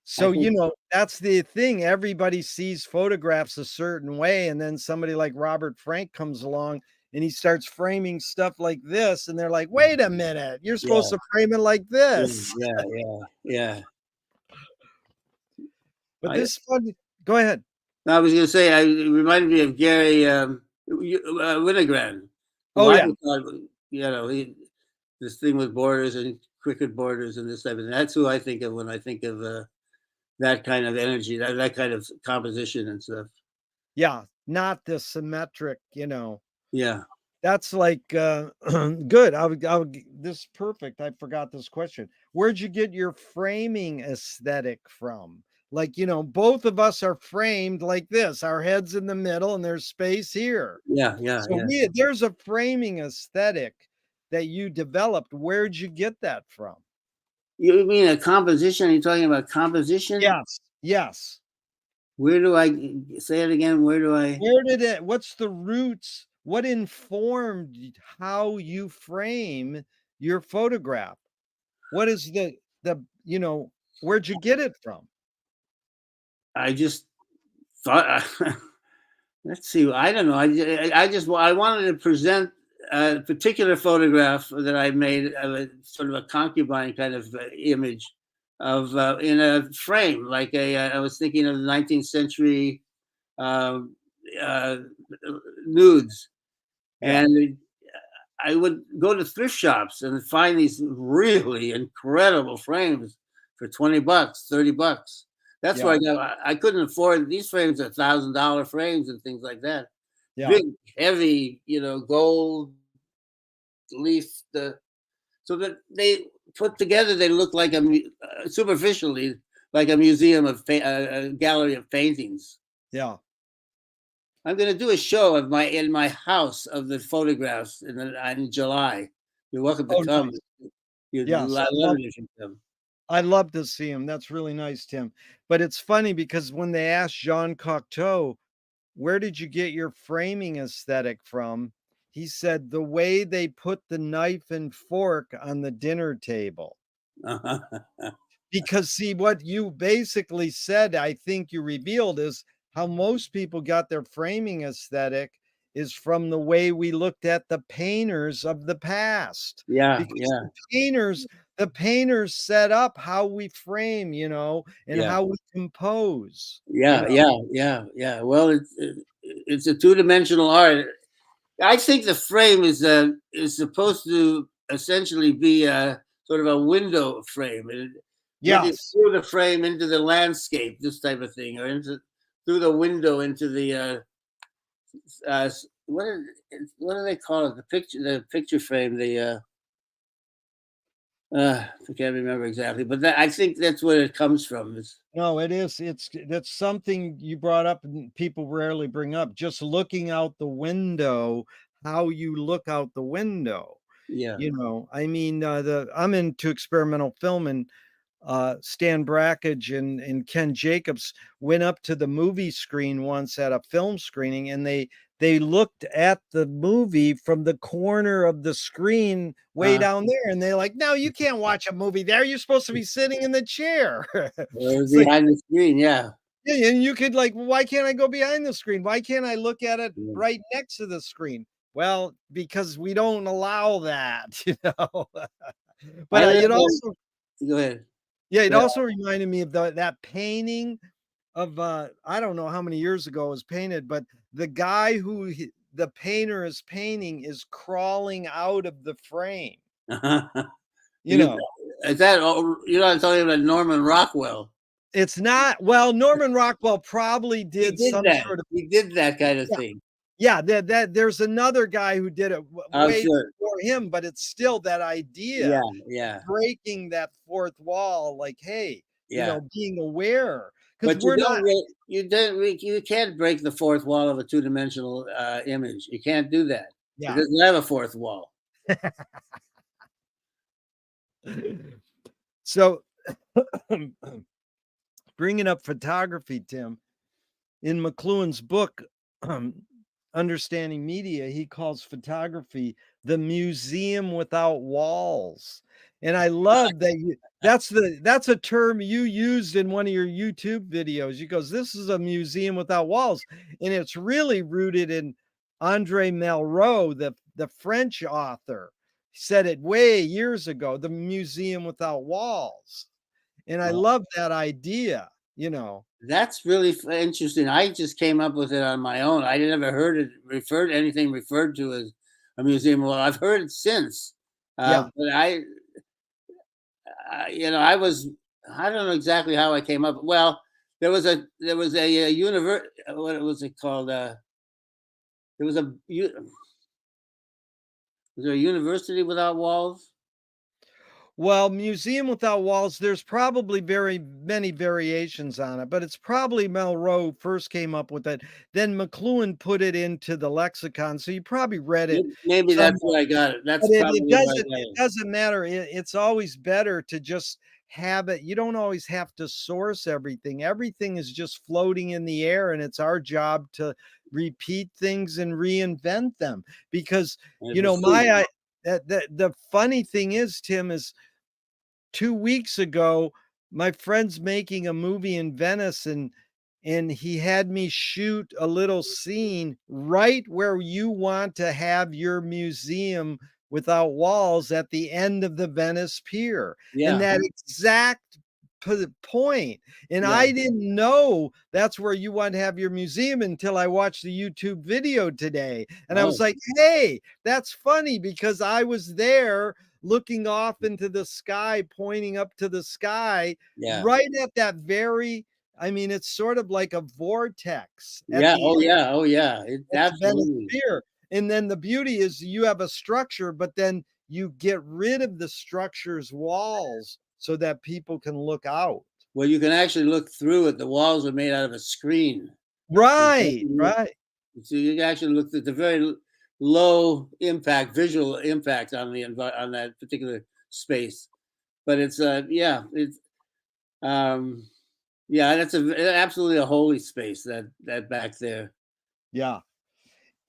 So,
think,
that's the thing. Everybody sees photographs a certain way, and then somebody like Robert Frank comes along and he starts framing stuff like this, and they're like, "Wait a minute, you're supposed
yeah,
to frame it like
yeah,
this."
yeah, yeah, yeah.
But
I,
this fun go ahead.
I was going to say, it reminded me of Gary Winogrand, who
Oh,
I
yeah.
thought, this thing with borders and cricket borders and this type of thing. That's who I think of when I think of that kind of energy, that kind of composition and stuff.
Yeah, not the symmetric.
Yeah.
That's like, good. This is perfect. I forgot this question. Where'd you get your framing aesthetic from? Like, both of us are framed like this. Our head's in the middle and there's space here.
Yeah, yeah,
So
yeah.
there's a framing aesthetic that you developed. Where'd you get that from?
You mean a composition? Are you talking about composition?
Yes. Yes.
Where do I say it again? Where do I?
Where did it what's the roots? What informed how you frame your photograph? What is where'd you get it from?
I just thought. Let's see. I don't know. I wanted to present a particular photograph that I made of a sort of a concubine kind of image of in a frame, like I was thinking of the 19th century um, uh, nudes,
Yeah,
and I would go to thrift shops and find these really incredible frames for $20, $30. That's where
yeah,
I got. I couldn't afford these frames, are $1,000 frames and things like that.
yeah.
Big, heavy, gold leaf. So that they put together, they look like superficially like a museum of a gallery of paintings.
Yeah.
I'm going to do a show of in my house of the photographs in July. You're welcome to
Oh,
come.
nice.
You'd
Yes,
love it if you come.
I'd love to see him. That's really nice, Tim. But it's funny because when they asked Jean Cocteau, "Where did you get your framing aesthetic from?" He said, "The way they put the knife and fork on the dinner table." Because see, what you basically said, I think you revealed, is how most people got their framing aesthetic is from the way we looked at the painters of the past.
Yeah,
Because
yeah,
the painters set up how we frame, and
yeah,
how we compose,
yeah, yeah, yeah, yeah. Well, it's a two-dimensional art. I think the frame is supposed to essentially be a sort of a window frame, and looking
Yes.
through the frame into the landscape, this type of thing, or into through the window into the what do they call it? The picture frame. I can't remember exactly, but I think that's where it comes from.
No, it is. That's something you brought up and people rarely bring up. Just looking out the window, how you look out the window.
Yeah.
I mean, I'm into experimental film, and Stan Brakhage and Ken Jacobs went up to the movie screen once at a film screening, and they looked at the movie from the corner of the screen way
Uh,
down there, and they're like, "No, you can't watch a movie there. You're supposed to be sitting in the chair."
or
It's like,
behind the screen. Yeah.
yeah, and you could like, "Well, why can't I go behind the screen? Why can't I look at it
Yeah.
right next to the screen?" Well, because we don't allow that, you know? But,
I live
it
in.
also
Go ahead.
yeah, it
Go ahead.
also reminded me of that painting of, I don't know how many years ago it was painted, but the guy who the painter is painting is crawling out of the frame, you
You,
know?
is that? You're not talking about Norman Rockwell.
It's not well, Norman Rockwell probably
He
did
did
some
that.
sort of
He did that kind of
yeah,
thing.
yeah, that there's another guy who did it
I'm
way
sure.
before him, but it's still that
Yeah,
idea of
yeah,
breaking that fourth wall, like, hey,
yeah.
being aware because
But you
we're
don't
not
really, you can't break the fourth wall of a two-dimensional image. You can't do that. It
yeah.
doesn't have a fourth wall.
So, bringing up photography, Tim, in McLuhan's book, Understanding Media, he calls photography the museum without walls. And I love that that's a term you used in one of your YouTube videos. You goes, "This is a museum without walls." And it's really rooted in Andre Malraux, the French author. He said it way years ago, the museum without walls. And I
Well,
love that idea.
that's really interesting. I just came up with it on my own. I never heard it anything referred to as a museum. Well, I've heard it since,
Yeah.
but I was. I don't know exactly how I came up. Well, there was a what was it called? There was was there a university without walls?
Well, museum without walls, there's probably very many variations on it, but it's probably Melrose first came up with it. Then McLuhan put it into the lexicon, so you probably read it
Maybe that's
somewhere.
where I got it. That's
But it
probably where I
doesn't
got
it
it.
doesn't matter. It's always better to just have it. You don't always have to source everything. Everything is just floating in the air, and it's our job to repeat things and reinvent them. Because,
And
you
it's
know,
a student.
the funny thing is, Tim, is 2 weeks ago, my friend's making a movie in Venice, and he had me shoot a little scene right where you want to have your museum without walls at the end of the Venice Pier, and
Yeah,
that exact point, and
yeah.
I didn't know that's where you want to have your museum until I watched the YouTube video today, and I was
Oh,
like, "Hey, that's funny," because I was there looking off into the sky, pointing up to the sky,
yeah,
right at that very, I mean, it's sort of like a vortex at
yeah.
the
Oh, yeah. Oh, yeah. It
at the Venice
absolutely.
Pier, and then the beauty is you have a structure, but then you get rid of the structure's walls so that people can look out.
Well, you can actually look through it. The walls are made out of a screen. So you
Right,
can look,
right.
so you can actually look at the very low impact, visual impact on on that particular space. But it's yeah, it's um yeah, that's absolutely a holy space that back there.
Yeah.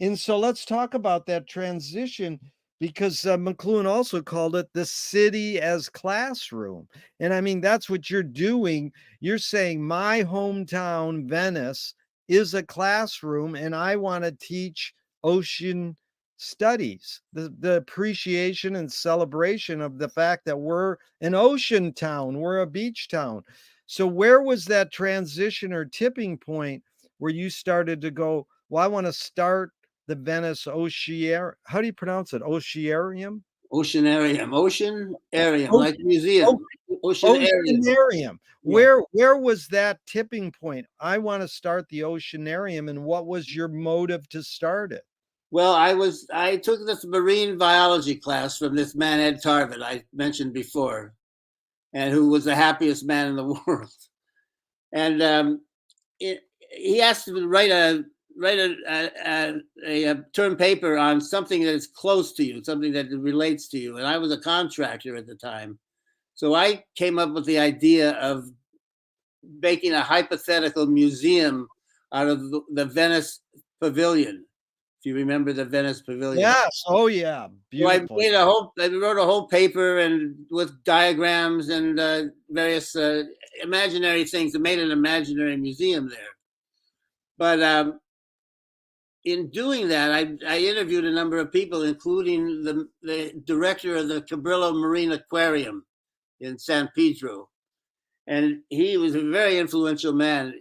And so let's talk about that transition because McLuhan also called it the city as classroom. And I mean, that's what you're doing. You're saying my hometown, Venice, is a classroom, and I want to teach ocean studies, the appreciation and celebration of the fact that we're an ocean town, we're a beach town. So, where was that transition or tipping point where you started to go, well, I want to start the Venice Ocear how do you pronounce it? Ocearium?
Oceanarium, like
Ocean o
museum. Oceanarium.
Oceanarium.
Yeah.
Where was that tipping point? I wanna start the Oceanarium, and what was your motive to start it?
Well, I took this marine biology class from this man Ed Tarvin I mentioned before, and who was the happiest man in the world. And he asked me to write a term paper on something that is close to you, something that relates to you. And I was a contractor at the time, so I came up with the idea of making a hypothetical museum out of the Venice Pavilion. If you remember the Venice Pavilion.
Yes, oh, yeah,
So
beautiful.
I wrote a whole paper and with diagrams and various imaginary things and made an imaginary museum there. But in doing that, I interviewed a number of people, including the director of the Cabrillo Marine Aquarium in San Pedro. And he was a very influential man.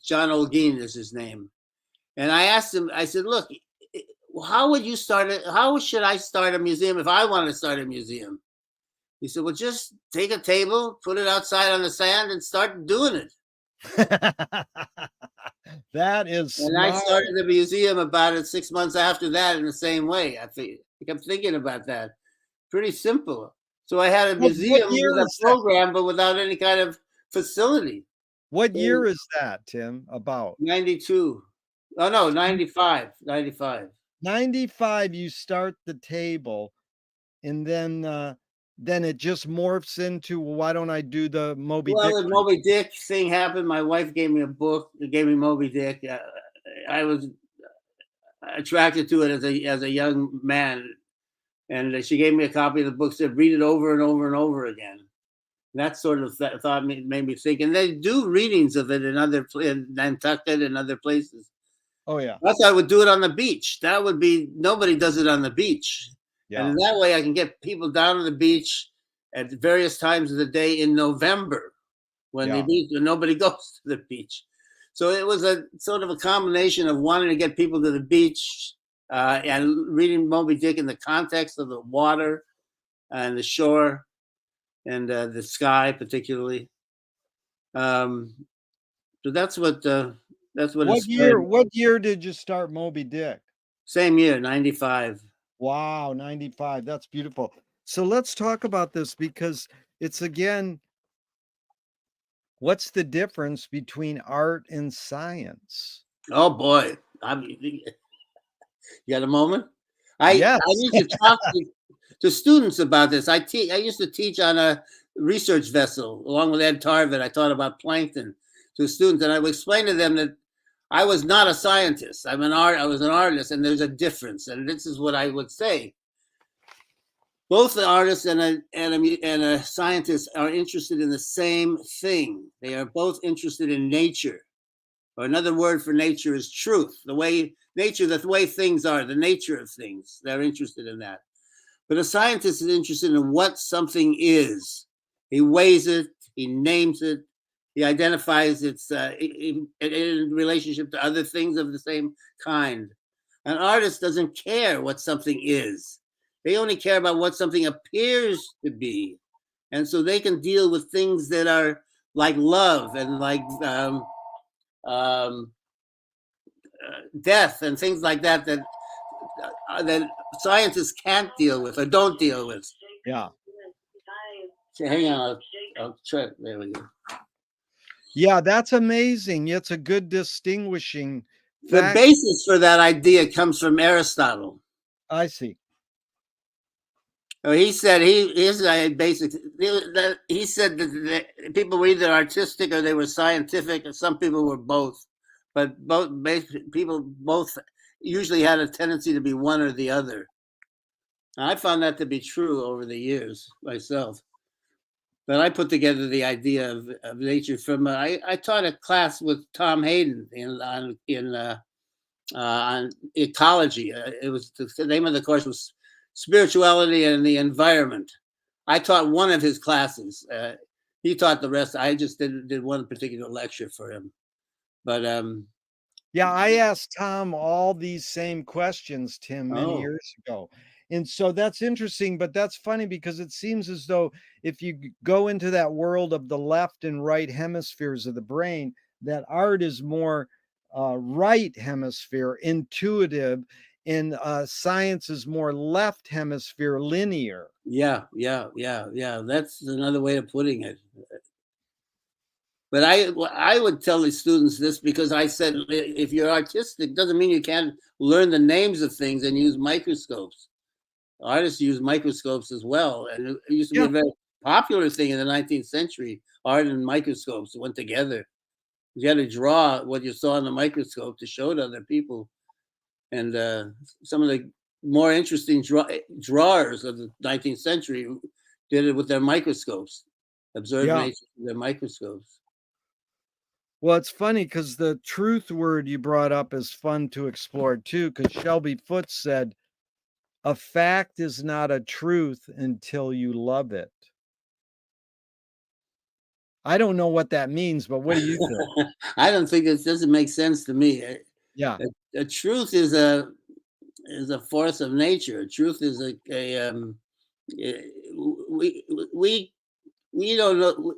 John Olguin is his name. And I asked him, I said, look, how would you start it? How should I start a museum if I want to start a museum? He said, well, just take a table, put it outside on the sand and start doing it.
That is
And I
smart.
started the museum about 6 months after that in the same way. I kept thinking about that. Pretty simple. So I had a
What
museum
year
with a
is that?
program, but without any kind of facility.
What
So
year is that, Tim, about?
92. Oh, no, 95. 95.
95, you start the table, and then it just morphs into, "Well, why don't I do the Moby
Well,
Dick
the
trip?"
Moby Dick thing happened. My wife gave me a book. It gave me Moby Dick. I was attracted to it as a young man, and she gave me a copy of the book. Said read it over and over and over again. That sort of thought made me think. And they do readings of it in Nantucket and other places.
Oh, yeah.
I thought I would do it on the beach. That would be nobody does it on the beach, and
Yeah.
in that way I can get people down on the beach at various times of the day in November when
Yeah.
nobody goes to the beach. So it was a sort of a combination of wanting to get people to the beach and reading Moby Dick in the context of the water and the shore and the sky, particularly. Um, so that's what inspired me.
What year did you start Moby Dick?
Same year, 95.
Wow, 95, that's beautiful. So let's talk about this because it's, again, what's the difference between art and science?
Oh boy, you got a moment? I
Yes.
used to talk to students about this. I used to teach on research vessel. Along with Ed Tarvin, I taught about plankton to students, and I would explain to them that I was not a scientist. I was an artist, and there's a difference. And this is what I would say: both the artist and a scientist are interested in the same thing. They are both interested in nature, or another word for nature is truth. The way things are, the nature of things. They're interested in that. But a scientist is interested in what something is. He weighs it, he names it, he identifies its in relationship to other things of the same kind. An artist doesn't care what something is. They only care about what something appears to be. And so they can deal with things that are like love and like death and things like that that scientists can't deal with or don't deal with.
Yeah.
So hang on, I'll try. There we go.
Yeah, that's amazing. It's a good distinguishing
The basis for that idea comes from Aristotle.
I see.
He said he said that people were either artistic or they were scientific, and some people were both. But people usually had a tendency to be one or the other. And I found that to be true over the years myself. But I put together the idea of nature from I taught a class with Tom Hayden on ecology. It was the name of the course was Spirituality and the Environment. I taught one of his classes. He taught the rest. I just did one particular lecture for him. But
yeah, I asked Tom all these same questions, Tim, many years ago. And so that's interesting, but that's funny because it seems as though if you go into that world of the left and right hemispheres of the brain, that art is more right hemisphere, intuitive, and science is more left hemisphere, linear.
Yeah. That's another way of putting it. But I would tell the students this because I said if you're artistic, doesn't mean you can't learn the names of things and use microscopes. Artists use microscopes as well, and it used to be a very popular thing in the 19th century. Art and microscopes went together. You had to draw what you saw in the microscope to show to other people. And some of the more interesting drawers of the 19th century did it with their microscopes, observed nature with their microscopes.
Well, it's funny because the truth word you brought up is fun to explore too, because Shelby Foote said, a fact is not a truth until you love it. I don't know what that means, but what do you think?
I don't think it doesn't make sense to me.
Yeah.
A truth is a force of nature. Truth is we don't know.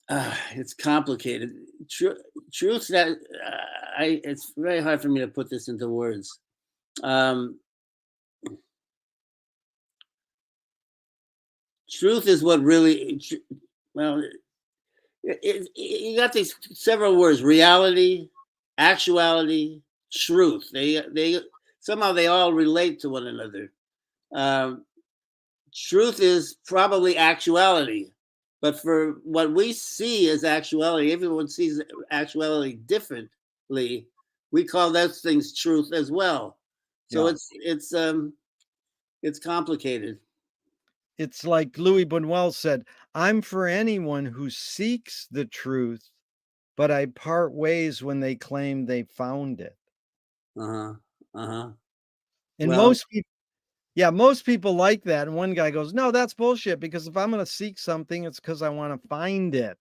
It's complicated. Truth that it's very hard for me to put this into words. Truth is what really. Well, you got these several words: reality, actuality, truth. They somehow they all relate to one another. Truth is probably actuality. But for what we see as actuality, everyone sees actuality differently. We call those things truth as well. So it's complicated.
It's like Louis Buñuel said, I'm for anyone who seeks the truth, but I part ways when they claim they found it.
And
most people, most people like that. And one guy goes, no, that's bullshit. Because if I'm going to seek something, it's because I want to find it.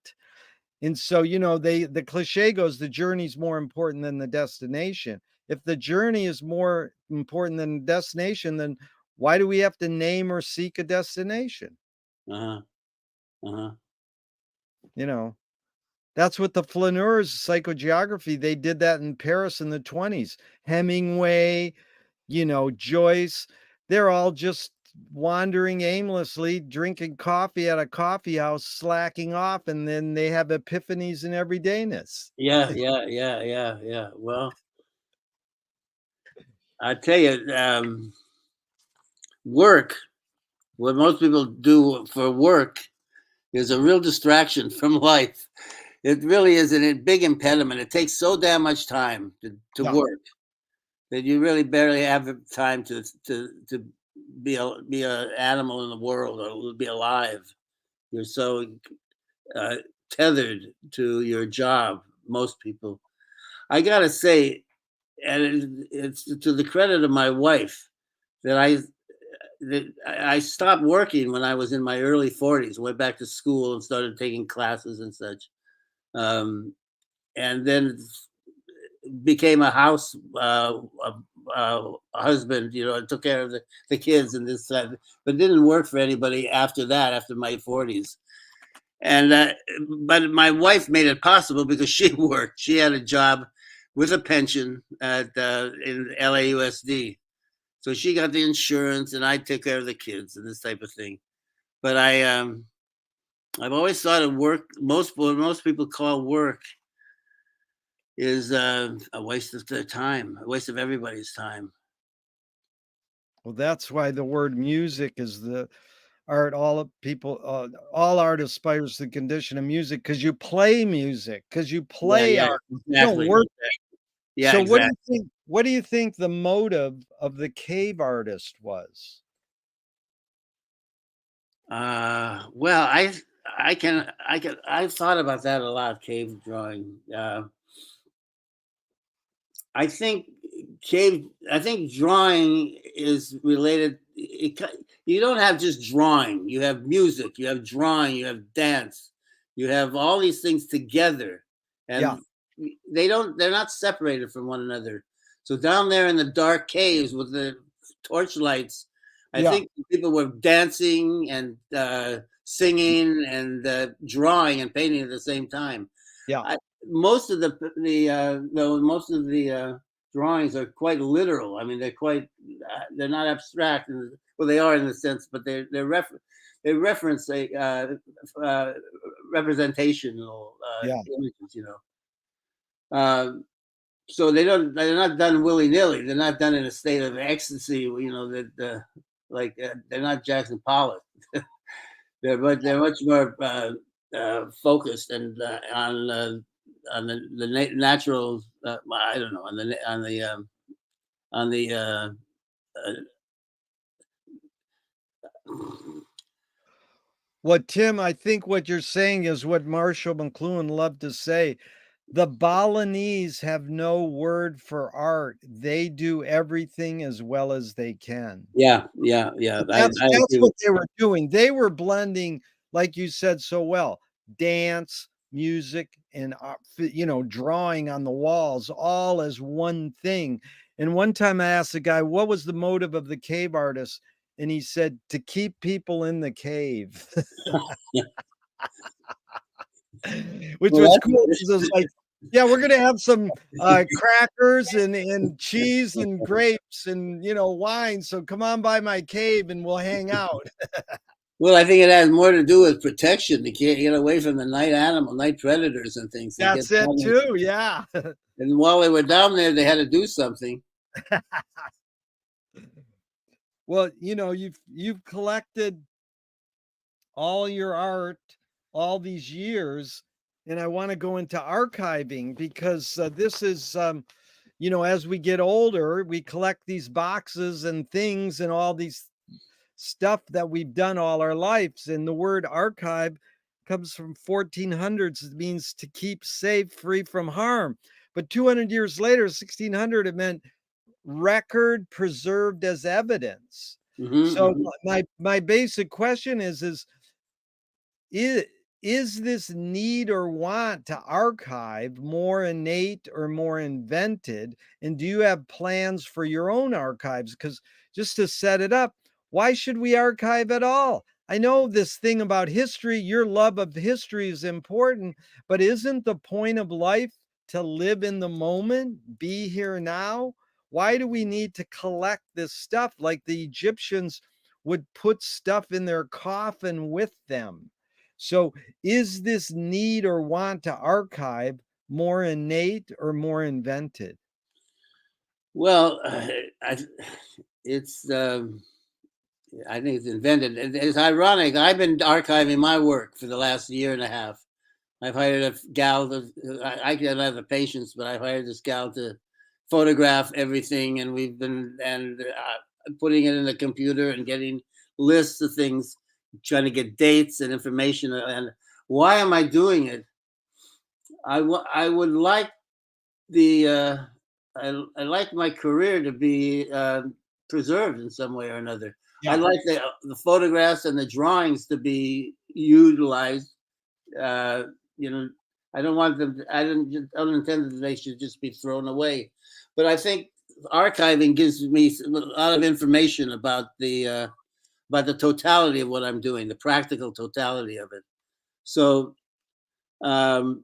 And so, the cliche goes, the journey's more important than the destination. If the journey is more important than the destination, then why do we have to name or seek a destination? That's what the flaneurs, psychogeography, they did that in Paris in the 1920s. Hemingway, Joyce, they're all just wandering aimlessly, drinking coffee at a coffee house, slacking off, and then they have epiphanies in everydayness.
Yeah. Well, I tell you, work what most people do for work is a real distraction from life. It really is a big impediment. It takes so damn much time to
Yeah.
work that you really barely have the time to be a animal in the world or be alive. You're so uh, tethered to your job. Most people, I gotta say, and it's to the credit of my wife that I stopped working when I was in my early 40s. Went back to school and started taking classes and such, and then became a house husband. You know, took care of the kids and this, but didn't work for anybody after that. After my 40s, and but my wife made it possible because she worked. She had a job with a pension at in LAUSD, so she got the insurance, and I took care of the kids and this type of thing. But I've always thought of work. What most people call work is a waste of their time, a waste of everybody's time.
Well, that's why the word music is the art. All art aspires to the condition of music because you play music, because you
Yeah,
play
yeah,
art. You don't
exactly.
work.
Yeah,
So what do
exactly.
you think? What do you think the motive of the cave artist was?
Well, I've thought about that a lot. Cave drawing. I think I think drawing is related. You don't have just drawing. You have music. You have drawing. You have dance. You have all these things together,
Yeah,
and they don't. They're not separated from one another. So down there in the dark caves with the torchlights, I
yeah,
think people were dancing and singing and drawing and painting at the same time.
yeah,
I, most of most of the drawings are quite literal. I mean, they're not abstract. Well, they are in the sense, but they reference a representational
yeah.
images. You know, so they're not done willy nilly. They're not done in a state of ecstasy. You know that they're not Jackson Pollock. They're much more focused and on the natural. I don't know on the
Well, Tim, I think what you're saying is what Marshall McLuhan loved to say. The Balinese have no word for art. They do everything as well as they can.
yeah. I
That's
agree
what
with.
they were doing. They were blending, like you said so well, dance, music, and drawing on the walls all as one thing. And one time I asked the guy, "What was the motive of the cave artist?" And he said, "To keep people in the cave,"
Yeah.
which
Well,
was
that's
cool because it was like, "Yeah, we're gonna have some crackers and cheese and grapes and wine. So come on by my cave and we'll hang out."
well, I think it has more to do with protection to get away from the night predators and things. To get
That's it
down there.
too, yeah.
And while they were down there, they had to do something.
Well, you've collected all your art all these years, and I wanna go into archiving because, this is, as we get older, we collect these boxes and things and all these stuff that we've done all our lives, and the word archive comes from 1400s. It means to keep safe, free from harm. But 200 years later, 1600, it meant record preserved as evidence.
Hmm.
So my basic question is is this need or want to archive more innate or more invented? And do you have plans for your own archives? Because just to set it up, why should we archive at all? I know this thing about history, your love of history is important, but isn't the point of life to live in the moment, be here now? Why do we need to collect this stuff like the Egyptians would put stuff in their coffin with them? So, is this need or want to archive more innate or more invented?
Well, I, it's I think it's invented. It's ironic. I've been archiving my work for the last year and a half. I've hired a gal to, I don't have the patience, but I've hired this gal to photograph everything, and we've been putting it in the computer and getting lists of things, trying to get dates and information. And why am I doing it? I would like the I like my career to be preserved in some way or another. I
Yeah.
like the photographs and the drawings to be utilized. Uh, you know, I don't want them. I don't intend that they should just be thrown away. But I think archiving gives me a lot of information about the totality of what I'm doing, the practical totality of it. So um,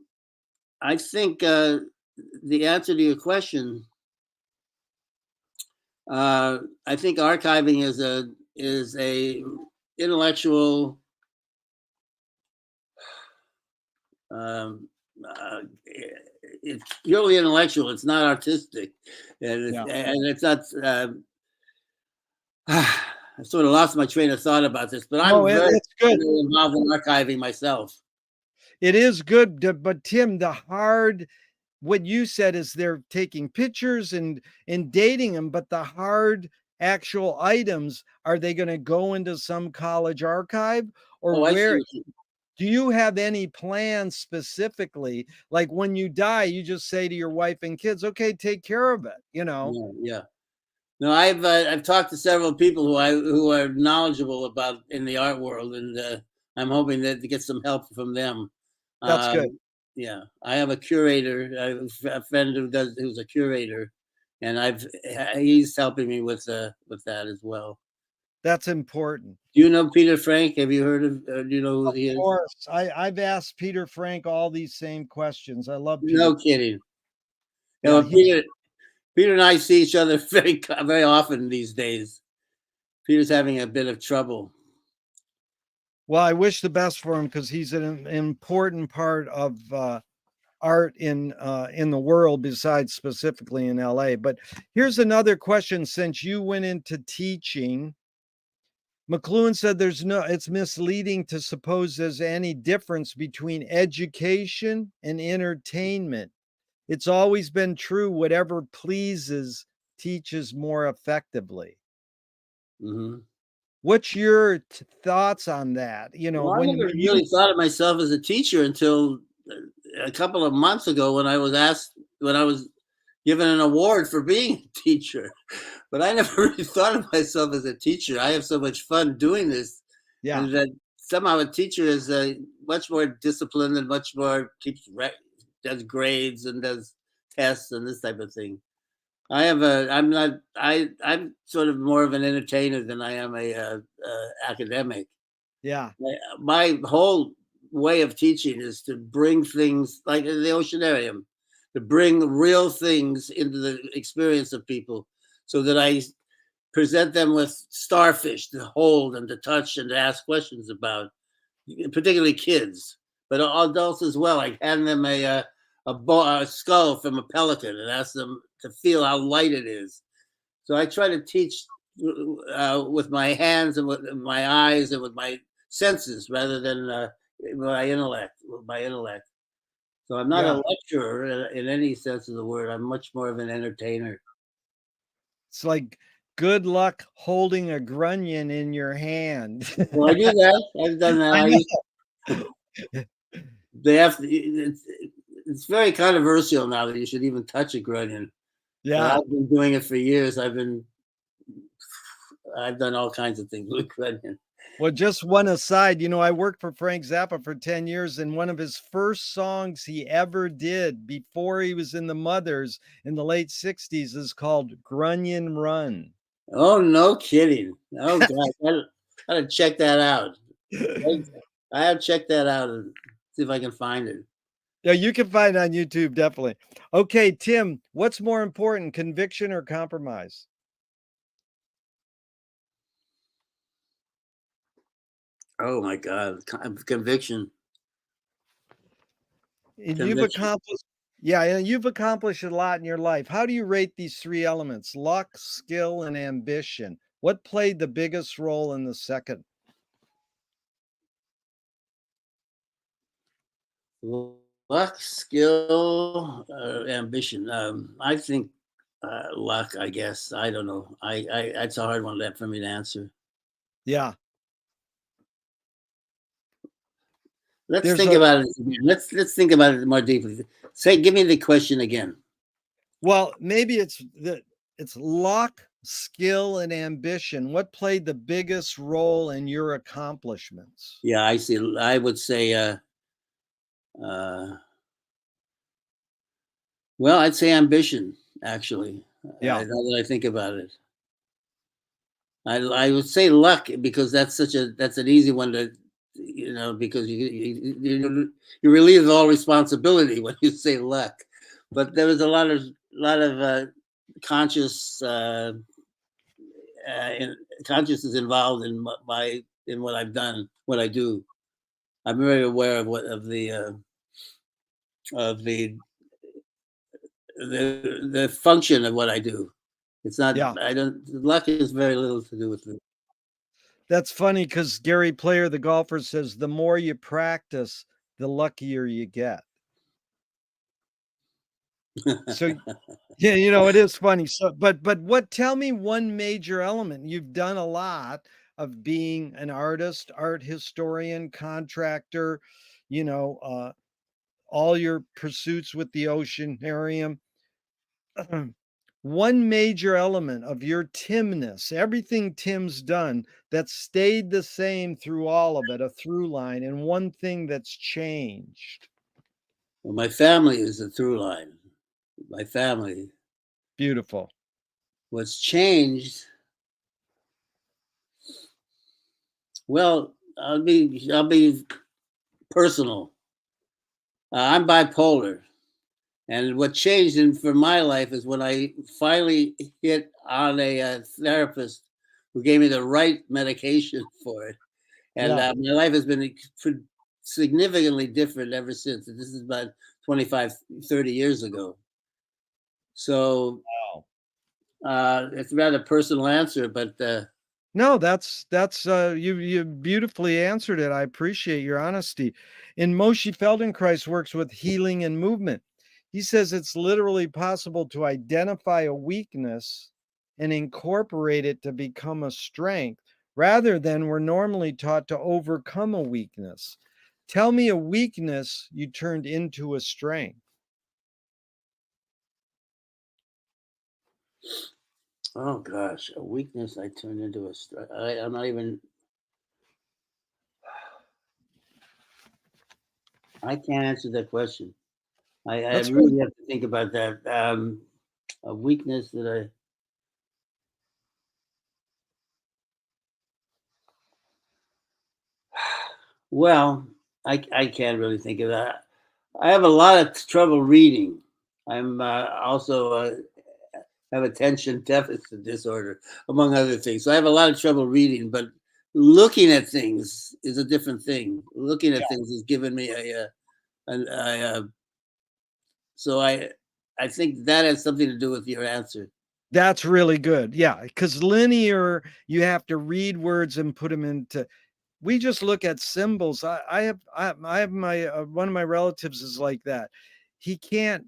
I think the answer to your question, I think archiving is a intellectual. Um, it's purely intellectual. It's not artistic,
Yeah.
and it's not. I sort of lost my train of thought about this, but
No,
I'm very
it's good.
involved in archiving myself.
It is good, but Tim, what you said is they're taking pictures and dating them, but the hard actual items, are they going to go into some college archive, or
Oh, I see
where?
what you.
Do you have any plans specifically? Like when you die, you just say to your wife and kids, okay, take care of it.
Yeah, yeah. No, I've talked to several people who are knowledgeable about in the art world, and I'm hoping to get some help from them.
That's good.
Yeah, I have a curator, a friend who's a curator, and he's helping me with that as well.
That's important.
Do you know Peter Frank? Have you heard of? Do you know who
Of
he is?
course. I've asked Peter Frank all these same questions. I love Peter.
No kidding. Yeah,
Yeah,
well, Peter and I see each other very often these days. Peter's having a bit of trouble.
well, I wish the best for him because he's an important part of art in the world, besides specifically in LA. But here's another question: since you went into teaching, McLuhan said it's misleading to suppose there's any difference between education and entertainment. It's always been true, whatever pleases teaches more effectively.
Hmm.
What's your thoughts on that?
Well, I
When
never
you
really thought of myself as a teacher until a couple of months ago when I was given an award for being a teacher. But I never really thought of myself as a teacher. I have so much fun doing this,
yeah,
and that somehow a teacher is much more disciplined and much more does grades and does tests and this type of thing. I'm not, I'm sort of more of an entertainer than I am a academic.
yeah,
My whole way of teaching is to bring things like in the oceanarium, to bring real things into the experience of people, so that I present them with starfish to hold and to touch and to ask questions about, particularly kids, but adults as well. I hand them a skull from a pelican and ask them to feel how light it is. So I try to teach with my hands and with my eyes and with my senses rather than my intellect. With my intellect. So I'm not a
yeah.
lecturer in any sense of the word. I'm much more of an entertainer.
It's like good luck holding a grunion in your hand.
Well, I do that. I've done that.
I know.
They have to, it's very controversial now that you should even touch a grunion. But
Yeah.
I've been doing it for years. I've done all kinds of things with grunion.
Well, just one aside, I worked for Frank Zappa for 10 years, and one of his first songs he ever did before he was in the Mothers in the late 60s is called Grunion Run.
Oh, no kidding. Oh God, gotta check that out. I have checked that out and see if I can find it.
Yeah, you can find it on YouTube, definitely. Okay, Tim, what's more important, conviction or compromise?
Oh my God, conviction,
And
conviction.
you've accomplished a lot in your life. How do you rate these three elements: luck, skill, and ambition? What played the biggest role in the second?
Luck, skill, ambition. I think luck. I guess I don't know. That's a hard one for me to answer.
Yeah.
Let's
There's
think
a
about it again. Let's think about it more deeply. Give me the question again.
Well, maybe it's luck, skill, and ambition. What played the biggest role in your accomplishments?
Yeah, I see. I would say, uh, well, I'd say ambition. Actually,
Yeah.
now that I think about it, I would say luck because that's an easy one to, because you relieve all responsibility when you say luck, but there was a lot of conscious consciousness involved in what I've done, what I do. I'm very aware of of the function of what I do. It's not.
Yeah.
I don't. Luck has very little to do with it.
That's funny because Gary Player, the golfer, says the more you practice, the luckier you get. So yeah, it is funny. So, but tell me one major element. You've done a lot of being an artist, art historian, contractor, you know, uh, all your pursuits with the oceanarium. One major element of your Timness, everything Tim's done that stayed the same through all of it, a through line, and one thing that's changed.
Well, my family is the through line. My family.
Beautiful.
What's changed? Well, I'll be personal. I'm bipolar, and what changed for my life is when I finally hit on a therapist who gave me the right medication for it, and
Yeah.
my life has been significantly different ever since. This is about 25, 30 years ago. So
Wow.
it's a rather personal answer, but
No, that's you beautifully answered it. I appreciate your honesty. And Moshe Feldenkrais works with healing and movement. He says it's literally possible to identify a weakness and incorporate it to become a strength rather than we're normally taught to overcome a weakness. Tell me a weakness you turned into a strength.
oh gosh, a weakness I turned into a strength. I'm not even. I can't answer that question. I
That's good.
really have to think about that. A weakness that I. Well, I can't really think of that. I have a lot of trouble reading. I'm also have attention deficit disorder, among other things. So I have a lot of trouble reading, but looking at things is a different thing. Looking at things has given me so I think that has something to do with your answer.
That's really good. Yeah, because linear, you have to read words and put them into we just look at symbols. I have my one of my relatives is like that. He can't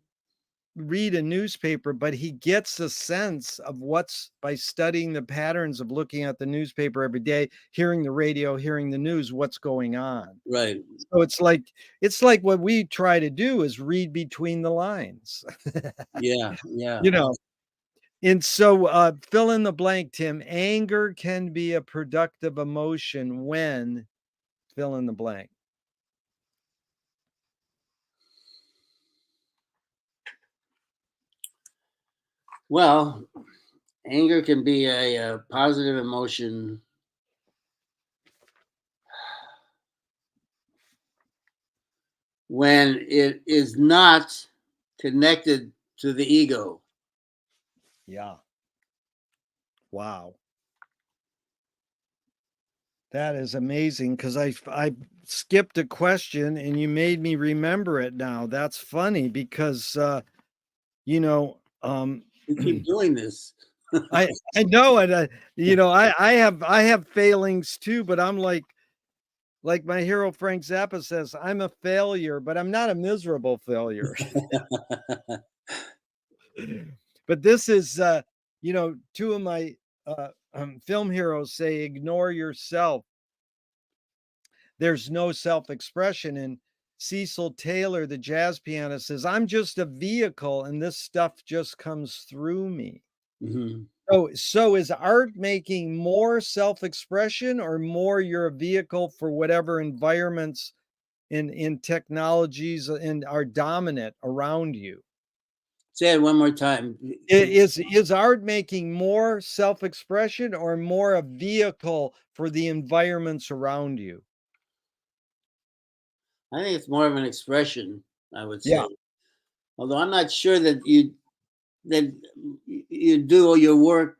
read a newspaper, but he gets a sense of what's by studying the patterns of looking at the newspaper every day, hearing the radio, hearing the news, what's going on.
Right.
So it's like what we try to do is read between the lines.
Yeah. Yeah.
you know, and so fill in the blank, Tim. Anger can be a productive emotion when fill in the blank.
Well, anger can be a positive emotion when it is not connected to the ego.
Yeah. Wow. That is amazing because I skipped a question and you made me remember it now. That's funny because you know,
We keep doing this.
I know it. I have failings too, but I'm like my hero Frank Zappa says, I'm a failure, but I'm not a miserable failure. But this is, two of my film heroes say, ignore yourself. There's no self expression. And Cecil Taylor, the jazz pianist, says, I'm just a vehicle and this stuff just comes through me.
Mhm.
So is art making more self expression or more you're a vehicle for whatever environments in technologies and are dominant around you?
Say it one more time.
Is art making more self-expression or more a vehicle for the environments around you?
I think it's more of an expression, I would
Yeah,
say. Although I'm not sure that you do all your work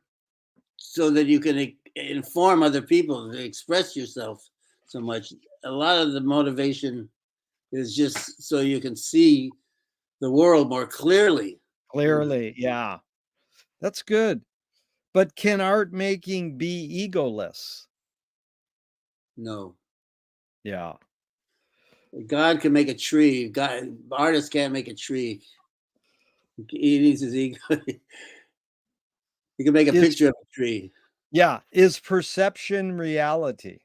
so that you can inform other people to express yourself so much. A lot of the motivation is just so you can see the world more clearly.
clearly, yeah. That's good. But can art making be egoless?
No,
Yeah.
God can make a tree. God, artists can't make a tree. He needs his ego. He can make a
Is
picture of a tree.
Yeah, is perception reality?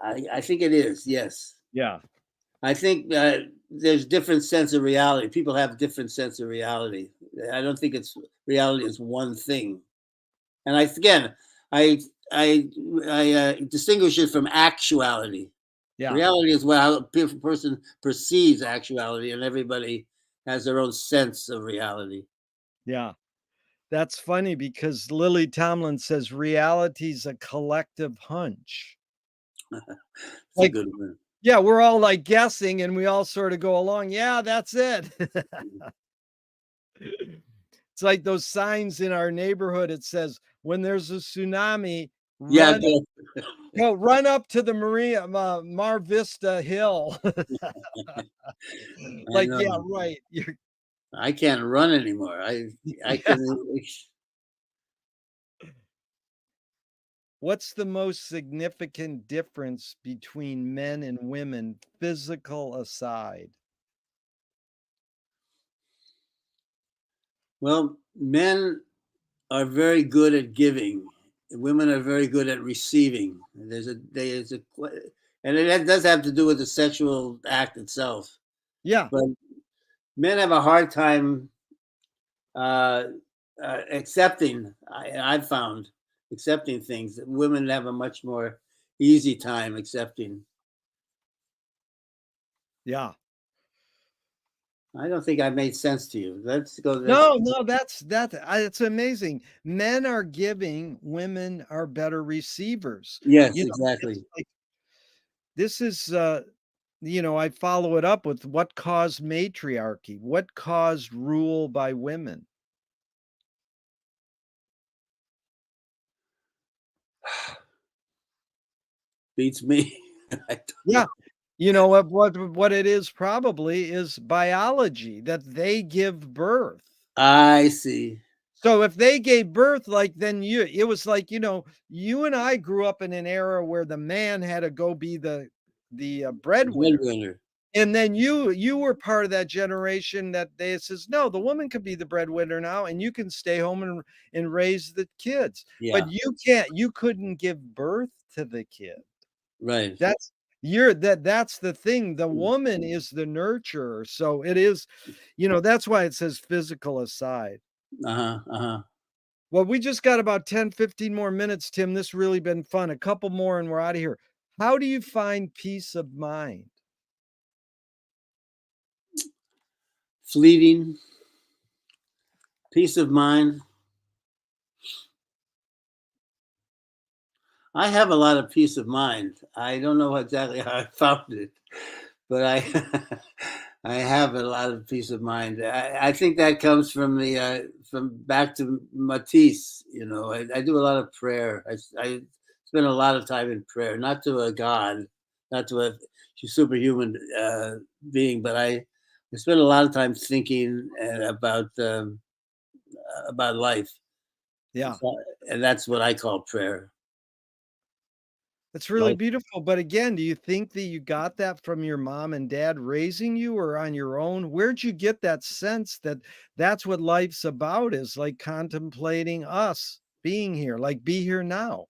I think it is. Yes,
Yeah.
I think there's different sense of reality. People have different sense of reality. I don't think it's reality is one thing. And again, I I distinguish it from actuality.
Yeah.
Reality is how a person perceives actuality, and everybody has their own sense of reality.
Yeah. That's funny because Lily Tomlin says reality's a collective hunch.
It's a
Like,
good one.
yeah, we're all like guessing and we all sort of go along. Yeah, that's it. It's like those signs in our neighborhood. It says, when there's a tsunami,
Yeah,
run, run up to the Mar Vista Hill.
I
Like, yeah,
know.
right. You're,
I can't run anymore. I
yeah.
can.
What's the most significant difference between men and women, physical aside?
Well, men are very good at giving. Women are very good at receiving. And it does have to do with the sexual act itself.
Yeah,
But men have a hard time uh, accepting. I've found accepting things. Women have a much more easy time accepting.
yeah.
I don't think I made sense to you. Let's go.
No, no, it's amazing. Men are giving, women are better receivers.
Yes,
You know, it's
exactly.
like this is I follow it up with what caused matriarchy? What caused rule by women?
Beats me. I don't
Yeah.
know.
You know what it is probably is biology that they give birth.
I see.
So if they gave birth, like, then it was like, you and I grew up in an era where the man had to go be the breadwinner.
Breadwinner.
And then you were part of that generation that they says, no, the woman could be the breadwinner now, and you can stay home and raise the kids. But
Yeah.
you couldn't give birth to the kid.
Right.
That's that's the thing. The woman is the nurturer. So it is, that's why it says physical aside.
Uh huh. Uh huh.
Well, we just got about 10, 15 more minutes, Tim. This really been fun. A couple more and we're out of here. How do you find peace of mind?
Fleeting peace of mind. I have a lot of peace of mind. I don't know exactly how I found it, but I I have a lot of peace of mind. I think that comes from the from back to Matisse. I do a lot of prayer. I spend a lot of time in prayer, not to a god, not to a superhuman being, but I spend a lot of time thinking about life.
Yeah.
And that's what I call prayer.
It's really
Life.
beautiful, but again, do you think that you got that from your mom and dad raising you or on your own? Where'd you get that sense that that's what life's about, is like contemplating us being here, like be here now?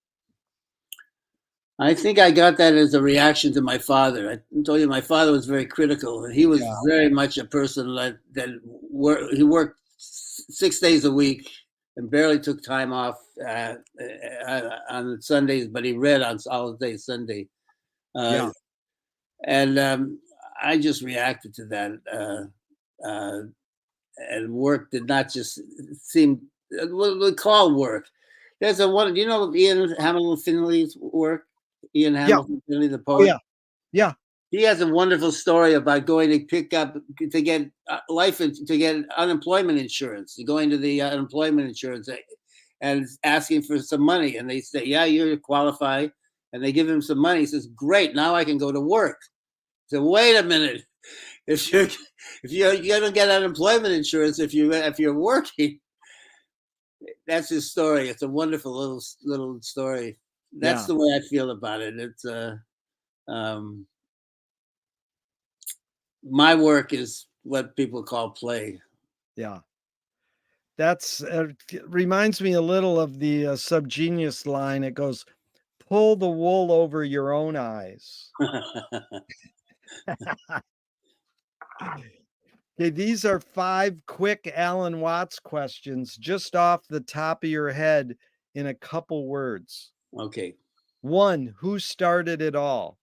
I think I got that as a reaction to my father. I told you my father was very critical, and he was
Yeah,
very much a person he worked 6 days a week and barely took time off on Sundays, but he read on all day Sunday. Uh,
yeah,
and I just reacted to that. Uh, and work did not just seem what we call work. There's a one. Do you know Ian Hamilton Finley's work? Ian
yeah.
Hamilton Finley, the
Oh,
poet.
yeah, yeah,
He has a wonderful story about going to pick up to get to get unemployment insurance. Going to the unemployment insurance and asking for some money, and they say, "Yeah, you're qualified," and they give him some money. He says, "Great, now I can go to work." So wait a minute. If you you don't get unemployment insurance if you're working, that's his story. It's a wonderful little story. That's
yeah,
the way I feel about it. It's um, my work is what people call play.
yeah. That's reminds me a little of the Subgenius line. It goes, pull the wool over your own eyes. Okay, these are 5 quick Alan Watts questions just off the top of your head in a couple words.
Okay,
1, who started it all?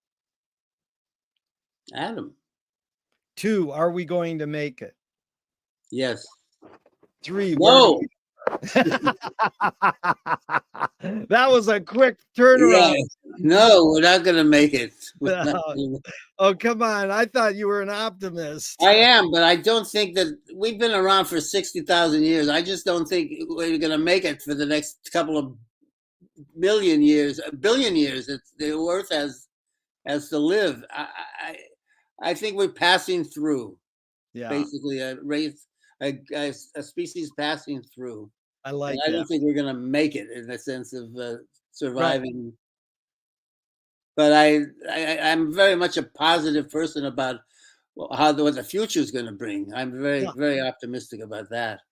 Adam.
2, are we going to make it?
Yes.
3, where do
No.
we That was a quick
Yeah.
turnaround.
No, we're not going to make it. We're not gonna-
Oh, come on. I thought you were an optimist.
I am, but I don't think that we've been around for 60,000 years. I just don't think we're going to make it for the next couple of million years, a billion years. It's, the Earth has to live. I think we're passing through,
Yeah,
basically a species passing through,
I
and
like
I
that.
don't think we're going to make it in the sense of
Right.
surviving. But I'm very much a positive person about what the future is going to bring. I'm
Yeah.
very optimistic about that.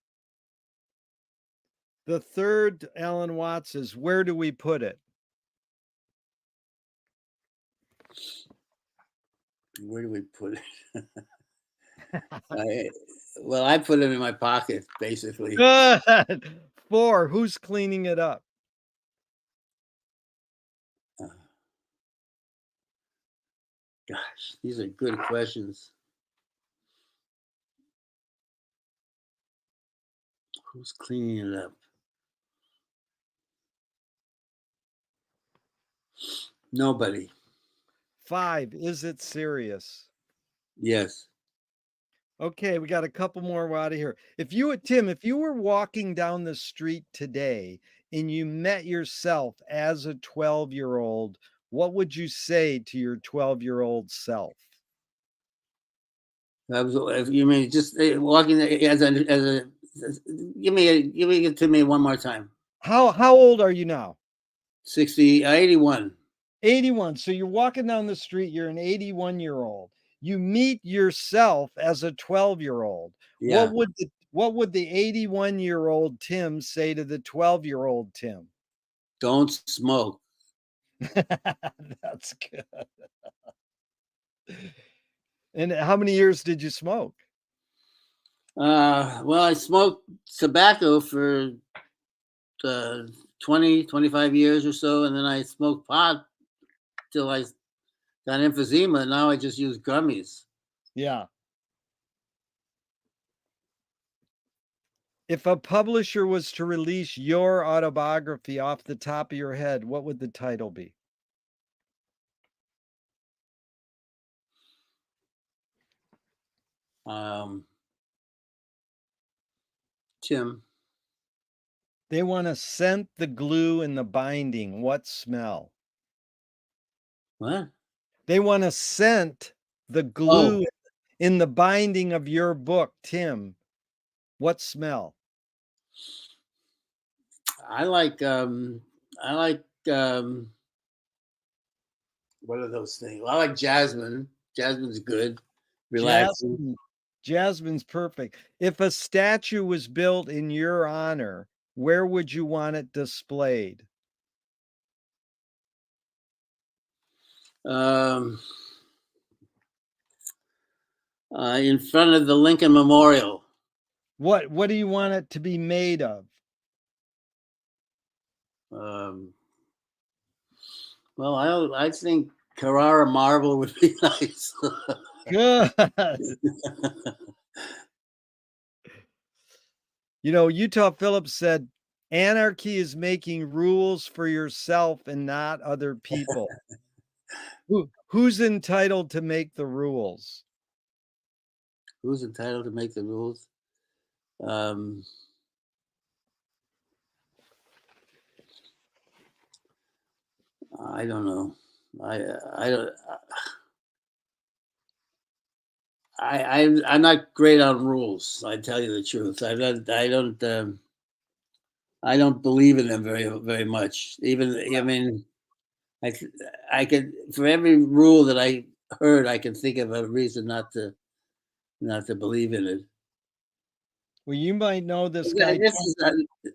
The third Alan Watts is, where do we put it?
Where do we put it? I, well, I put it in my pocket, basically.
Good. 4, who's cleaning it up?
Uh, Gosh, these are good questions. Who's cleaning it up? Nobody.
5, is it serious?
Yes.
Okay, we got a couple more out of here. If you were Tim, if you were walking down the street today and you met yourself as a 12-year-old, what would you say to your 12-year-old self?
If you mean just walking give it to me one more time.
How old are you now?
81.
81. So you're walking down the street, you're an 81-year-old. You meet yourself as a 12-year-old.
Yeah.
What would the 81-year-old Tim say to the 12-year-old Tim?
Don't smoke.
That's good. And how many years did you smoke?
Well, I smoked tobacco for uh, 20, 25 years or so, and then I smoked pot till I got emphysema. And now I just use gummies.
Yeah. If a publisher was to release your autobiography off the top of your head, what would the title be?
Um, Tim,
They want to scent the glue in the binding. What smell?
what?
They want to scent the
Oh,
glue In the binding of your book, Tim, what smell?
I like what are those things? Well, I like jasmine. Jasmine's good, relaxing.
Jasmine. Jasmine's perfect. If a statue was built in your honor, where would you want it displayed?
Um, in front of the Lincoln Memorial.
What do you want it to be made of?
Um, well, I think Carrara marble would be nice.
Good. You know, Utah Phillips said, anarchy is making rules for yourself and not other people. Who's entitled to make the rules?
Who's entitled to make the rules? Um, I don't know. I don't. I'm not great on rules. I tell you the truth. I don't believe in them very much. Even I mean, I I could for every rule that I heard, I can think of a reason not to believe in it.
Well, you might know this
Yeah,
guy.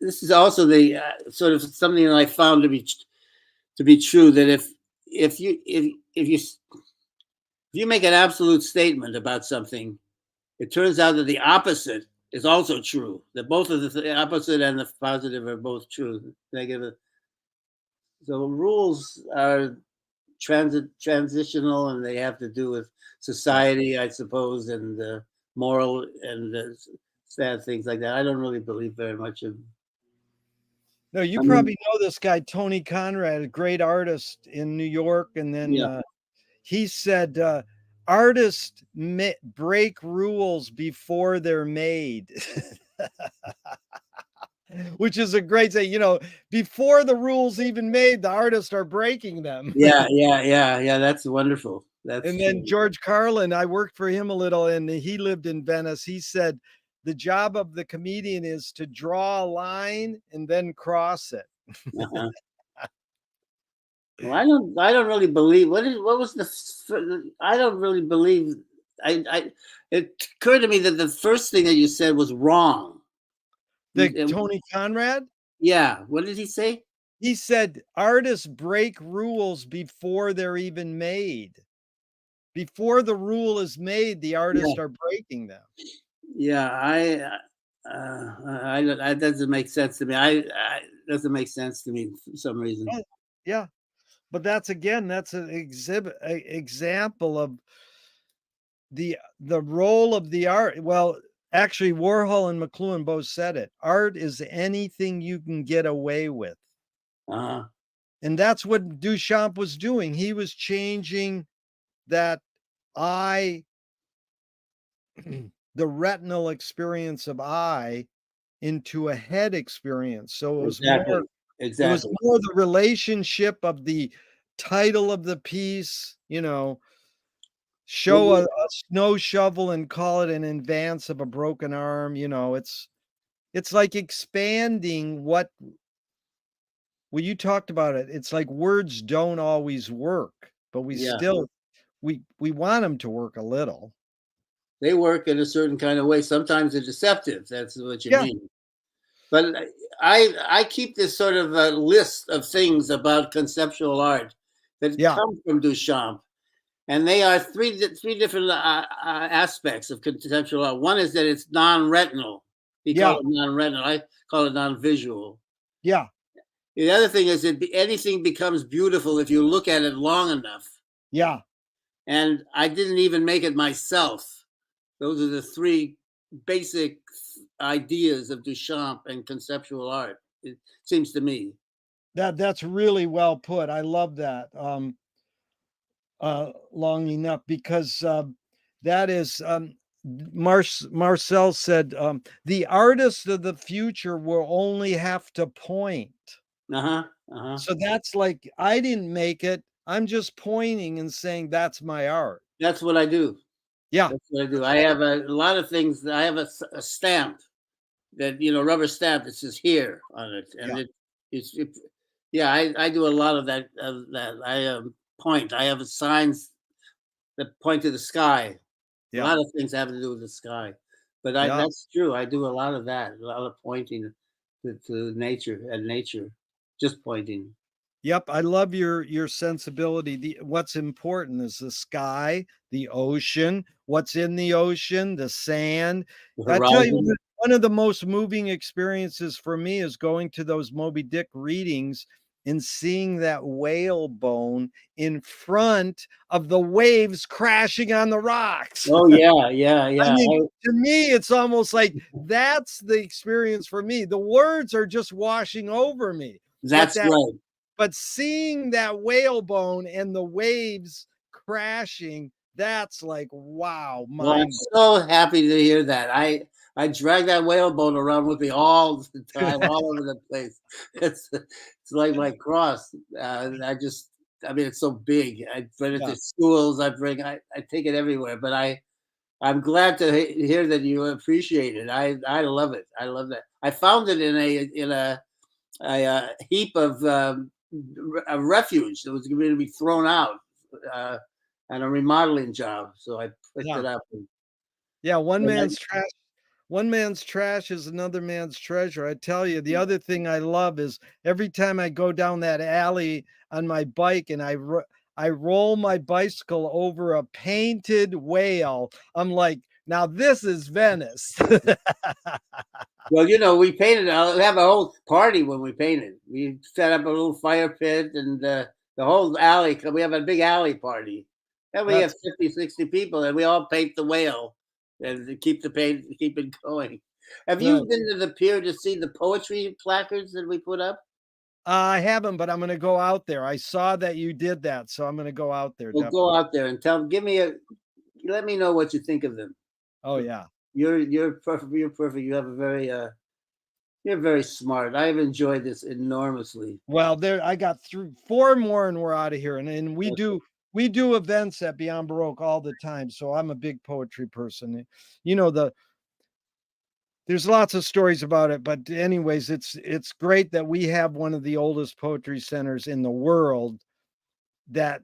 this is also the sort of something that I found to be true. That if you if you make an absolute statement about something, it turns out that the opposite is also true. That both of the opposite and the positive are both true. Negative. So rules are transitional, and they have to do with society, I suppose, and moral and sad things like that. I don't really believe very much in.
No, you
I mean,
probably know this guy, Tony Conrad, a great artist in New York. And then
yeah,
he said, artists break rules before they're made. Which is a great say, you know, before the rules even made, the artists are breaking them.
yeah. That's wonderful. That's
And then
true.
George Carlin, I worked for him a little and he lived in Venice. He said, the job of the comedian is to draw a line and then cross it.
Uh-huh. Well, I don't really believe. What was I don't really believe. I. It occurred to me that the first thing that you said was wrong.
The Tony Conrad,
Yeah. What did he say?
he said artists break rules before they're even made. Before the rule is made, the
Yeah.
artists are breaking them.
Yeah. That doesn't make sense to me. Doesn't make sense to me for some reason.
Yeah, yeah. But that's again, that's an example of the role of the art. Well, actually, Warhol and McLuhan both said it. Art is anything you can get away with.
Uh-huh.
And that's what Duchamp was doing. He was changing that eye, the retinal experience of eye into a head experience. So
Exactly.
it was
Exactly.
more the relationship of the title of the piece, you know,
Well,
show a snow shovel and call it an advance of a broken arm, you know, it's like expanding what well, you talked about it. It's like words don't always work, but we
yeah.
still we want them to work a little.
They work in a certain kind of way. Sometimes they're deceptive. That's what you
Yeah,
mean. But I keep this sort of a list of things about conceptual art that
yeah,
come from Duchamp, and they are three different aspects of conceptual art. One is that it's non-retinal. He
yeah,
called it non-retinal. I call it non-visual.
yeah,
The other thing is that anything becomes beautiful if you look at it long enough.
yeah.
And I didn't even make it myself. Those are the three basic ideas of Duchamp and conceptual art. It seems to me.
That's really well put. I love that. Long enough because that is Marcel said the artist of the future will only have to point.
Uh huh. Uh huh.
So that's like I didn't make it. I'm just pointing and saying that's my art.
That's what I do.
Yeah.
That's what I do. I have a lot of things. I have a stamp that, rubber stamp that says here on it, and
Yeah.
it's it, yeah. I do a lot of that. I point. I have signs that point to the sky. A
Yeah.
lot of things have to do with the sky, but
Yeah.
that's true. I do a lot of that. A lot of pointing to nature and nature, just pointing.
Yep, I love your sensibility. What's important is the sky, the ocean, what's in the ocean, the sand.
The
I tell you,
horizon.
one of the most moving experiences for me is going to those Moby Dick readings and seeing that whale bone in front of the waves crashing on the rocks.
Oh yeah, yeah,
I
yeah.
mean, to me, it's almost like that's the experience for me. The words are just washing over me, but
That's
that
right.
but seeing that whalebone and the waves crashing, that's like, wow,
Well, I'm
mind
so happy to hear that. I drag that whalebone around with me all the time,
blowing.
all over the place. It's like my cross. I mean, it's so big. I bring it
Yeah,
to schools. I take it everywhere. But I'm glad to hear that you appreciate it. I love it. I love that. I found it in a heap of a refuge that was going to be thrown out uh, on a remodeling job. So I picked
yeah,
it up. And,
yeah,
and I,
one man's trash is another man's treasure. I tell you, the other thing I love is every time I go down that alley on my bike and I roll my bicycle over a painted whale, I'm like, "Now this is Venice."
well, we painted. We have a whole party when we painted. We set up a little fire pit and the whole alley. We have a big alley party. And we have
That's
50, 60 people, and we all paint the whale and to keep the paint, keep it going. Have you
good.
been to the pier to see the poetry placards that we put up?
I haven't, but I'm gonna go out there. I saw that you did that, so I'm gonna go out there
Well, go
definitely.
out there and let me know what you think of them.
Oh, yeah.
You're perfect. You're perfect. You're very smart. I've enjoyed this enormously.
Well, there I got through 4 more and we're out of here, and we do events at Beyond Baroque all the time, so I'm a big poetry person. You know, there's lots of stories about it, but anyways, it's great that we have one of the oldest poetry centers in the world that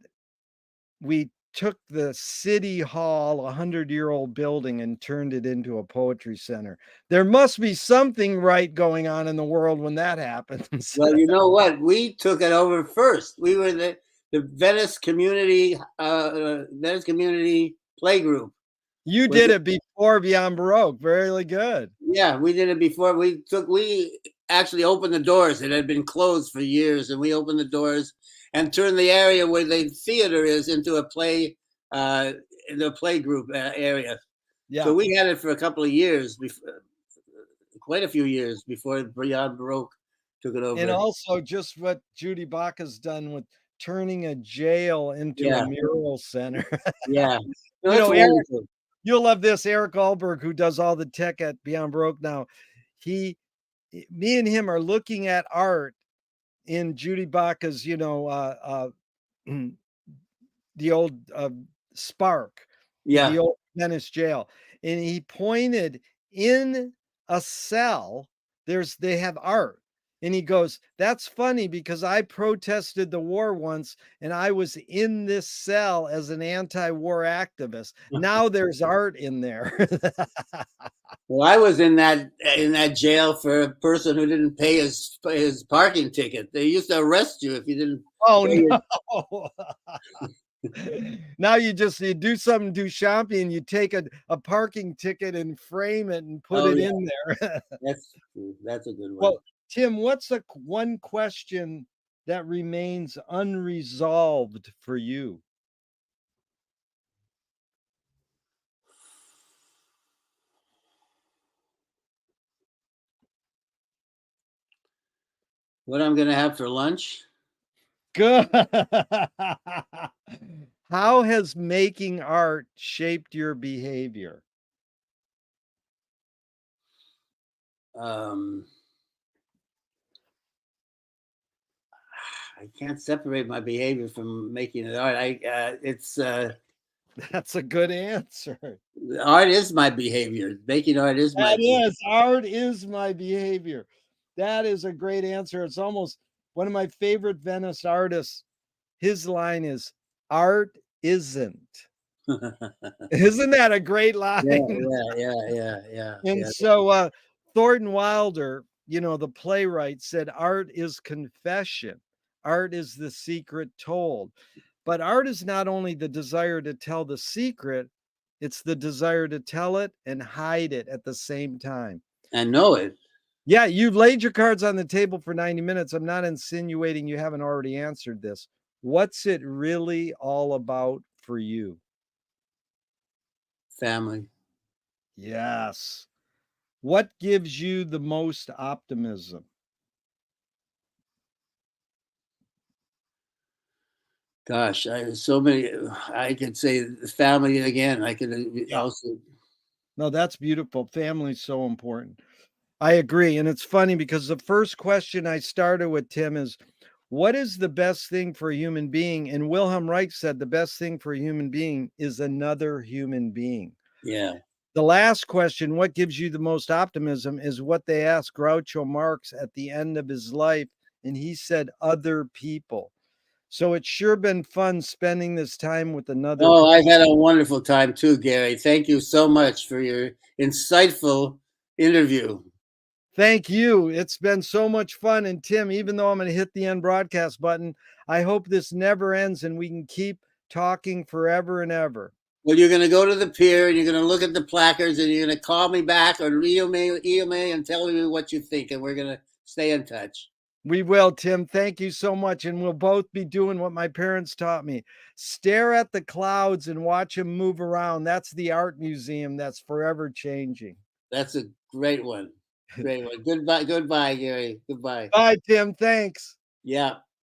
we took the city hall, 100-year-old building, and turned it into a poetry center. There must be something right going on in the world when that happens.
Well, you know what? We took it over first. We were the Venice Community Playgroup.
You
Was
did
it?
it before Beyond Baroque. Very good.
Yeah, we did it before. We actually opened the doors. It had been closed for years, and we opened the doors and turned the area where the theater is into a into a play group area. So
Yeah.
we had it for a couple of years before, quite a few years before Beyond Baroque took it
And
over.
also just what Judy Baca's done with turning a jail into a
Yeah,
mural center.
yeah. No,
You
that's
know, Eric,
wonderful.
you'll love this. Eric Alberg, who does all the tech at Beyond Baroque now, he me and him are looking at art in Judy Baca's, the old Spark, the
Yeah.
old Venice jail, and he pointed in a cell. They have art, and he goes, "That's funny because I protested the war once, and I was in this cell as an anti-war activist. Now there's art in there."
Well, I was in that jail for a person who didn't pay his parking ticket. They used to arrest you if you didn't
Oh
pay your.
no! Now you do something Duchamp and you take a parking ticket and frame it and put
Oh
it
yeah,
in there.
that's a good one.
Well, Tim, what's the one question that remains unresolved for you?
What I'm gonna have for lunch?
Good. How has making art shaped your behavior?
Um, I can't separate my behavior from making it art. It's
That's a good answer.
Art is my behavior. Making art is my
That
behavior.
is, art is my behavior. That is a great answer. It's almost one of my favorite Venice artists. His line is, art isn't. Isn't that a great
Yeah,
line?
yeah.
And so Thornton Wilder, you know, the playwright, said art is confession. Art is the secret told. But art is not only the desire to tell the secret, it's the desire to tell it and hide it at the same time.
I know it.
Yeah, you've laid your cards on the table for 90 minutes. I'm not insinuating you haven't already answered this. What's it really all about for you?
Family.
Yes. What gives you the most optimism?
Gosh, so many. I could say family again. I could
Yeah.
also.
No, that's beautiful. Family's so important. I agree. And it's funny because the first question I started with, Tim, is what is the best thing for a human being? And Wilhelm Reich said the best thing for a human being is another human being.
Yeah.
The last question, what gives you the most optimism, is what they asked Groucho Marx at the end of his life. And he said, other people. So it's sure been fun spending this time with another
Oh, I've
person.
had a wonderful time too, Gary. Thank you so much for your insightful interview.
Thank you. It's been so much fun. And Tim, even though I'm going to hit the end broadcast button, I hope this never ends and we can keep talking forever and ever.
Well, you're going to go to the pier and you're going to look at the placards and you're going to call me back or email me and tell me what you think. And we're going to stay in touch.
We will, Tim. Thank you so much. And we'll both be doing what my parents taught me. Stare at the clouds and watch them move around. That's the art museum that's forever changing.
That's a great one. Great one. Goodbye, Gary. Goodbye.
Bye, Tim. Thanks.
Yeah.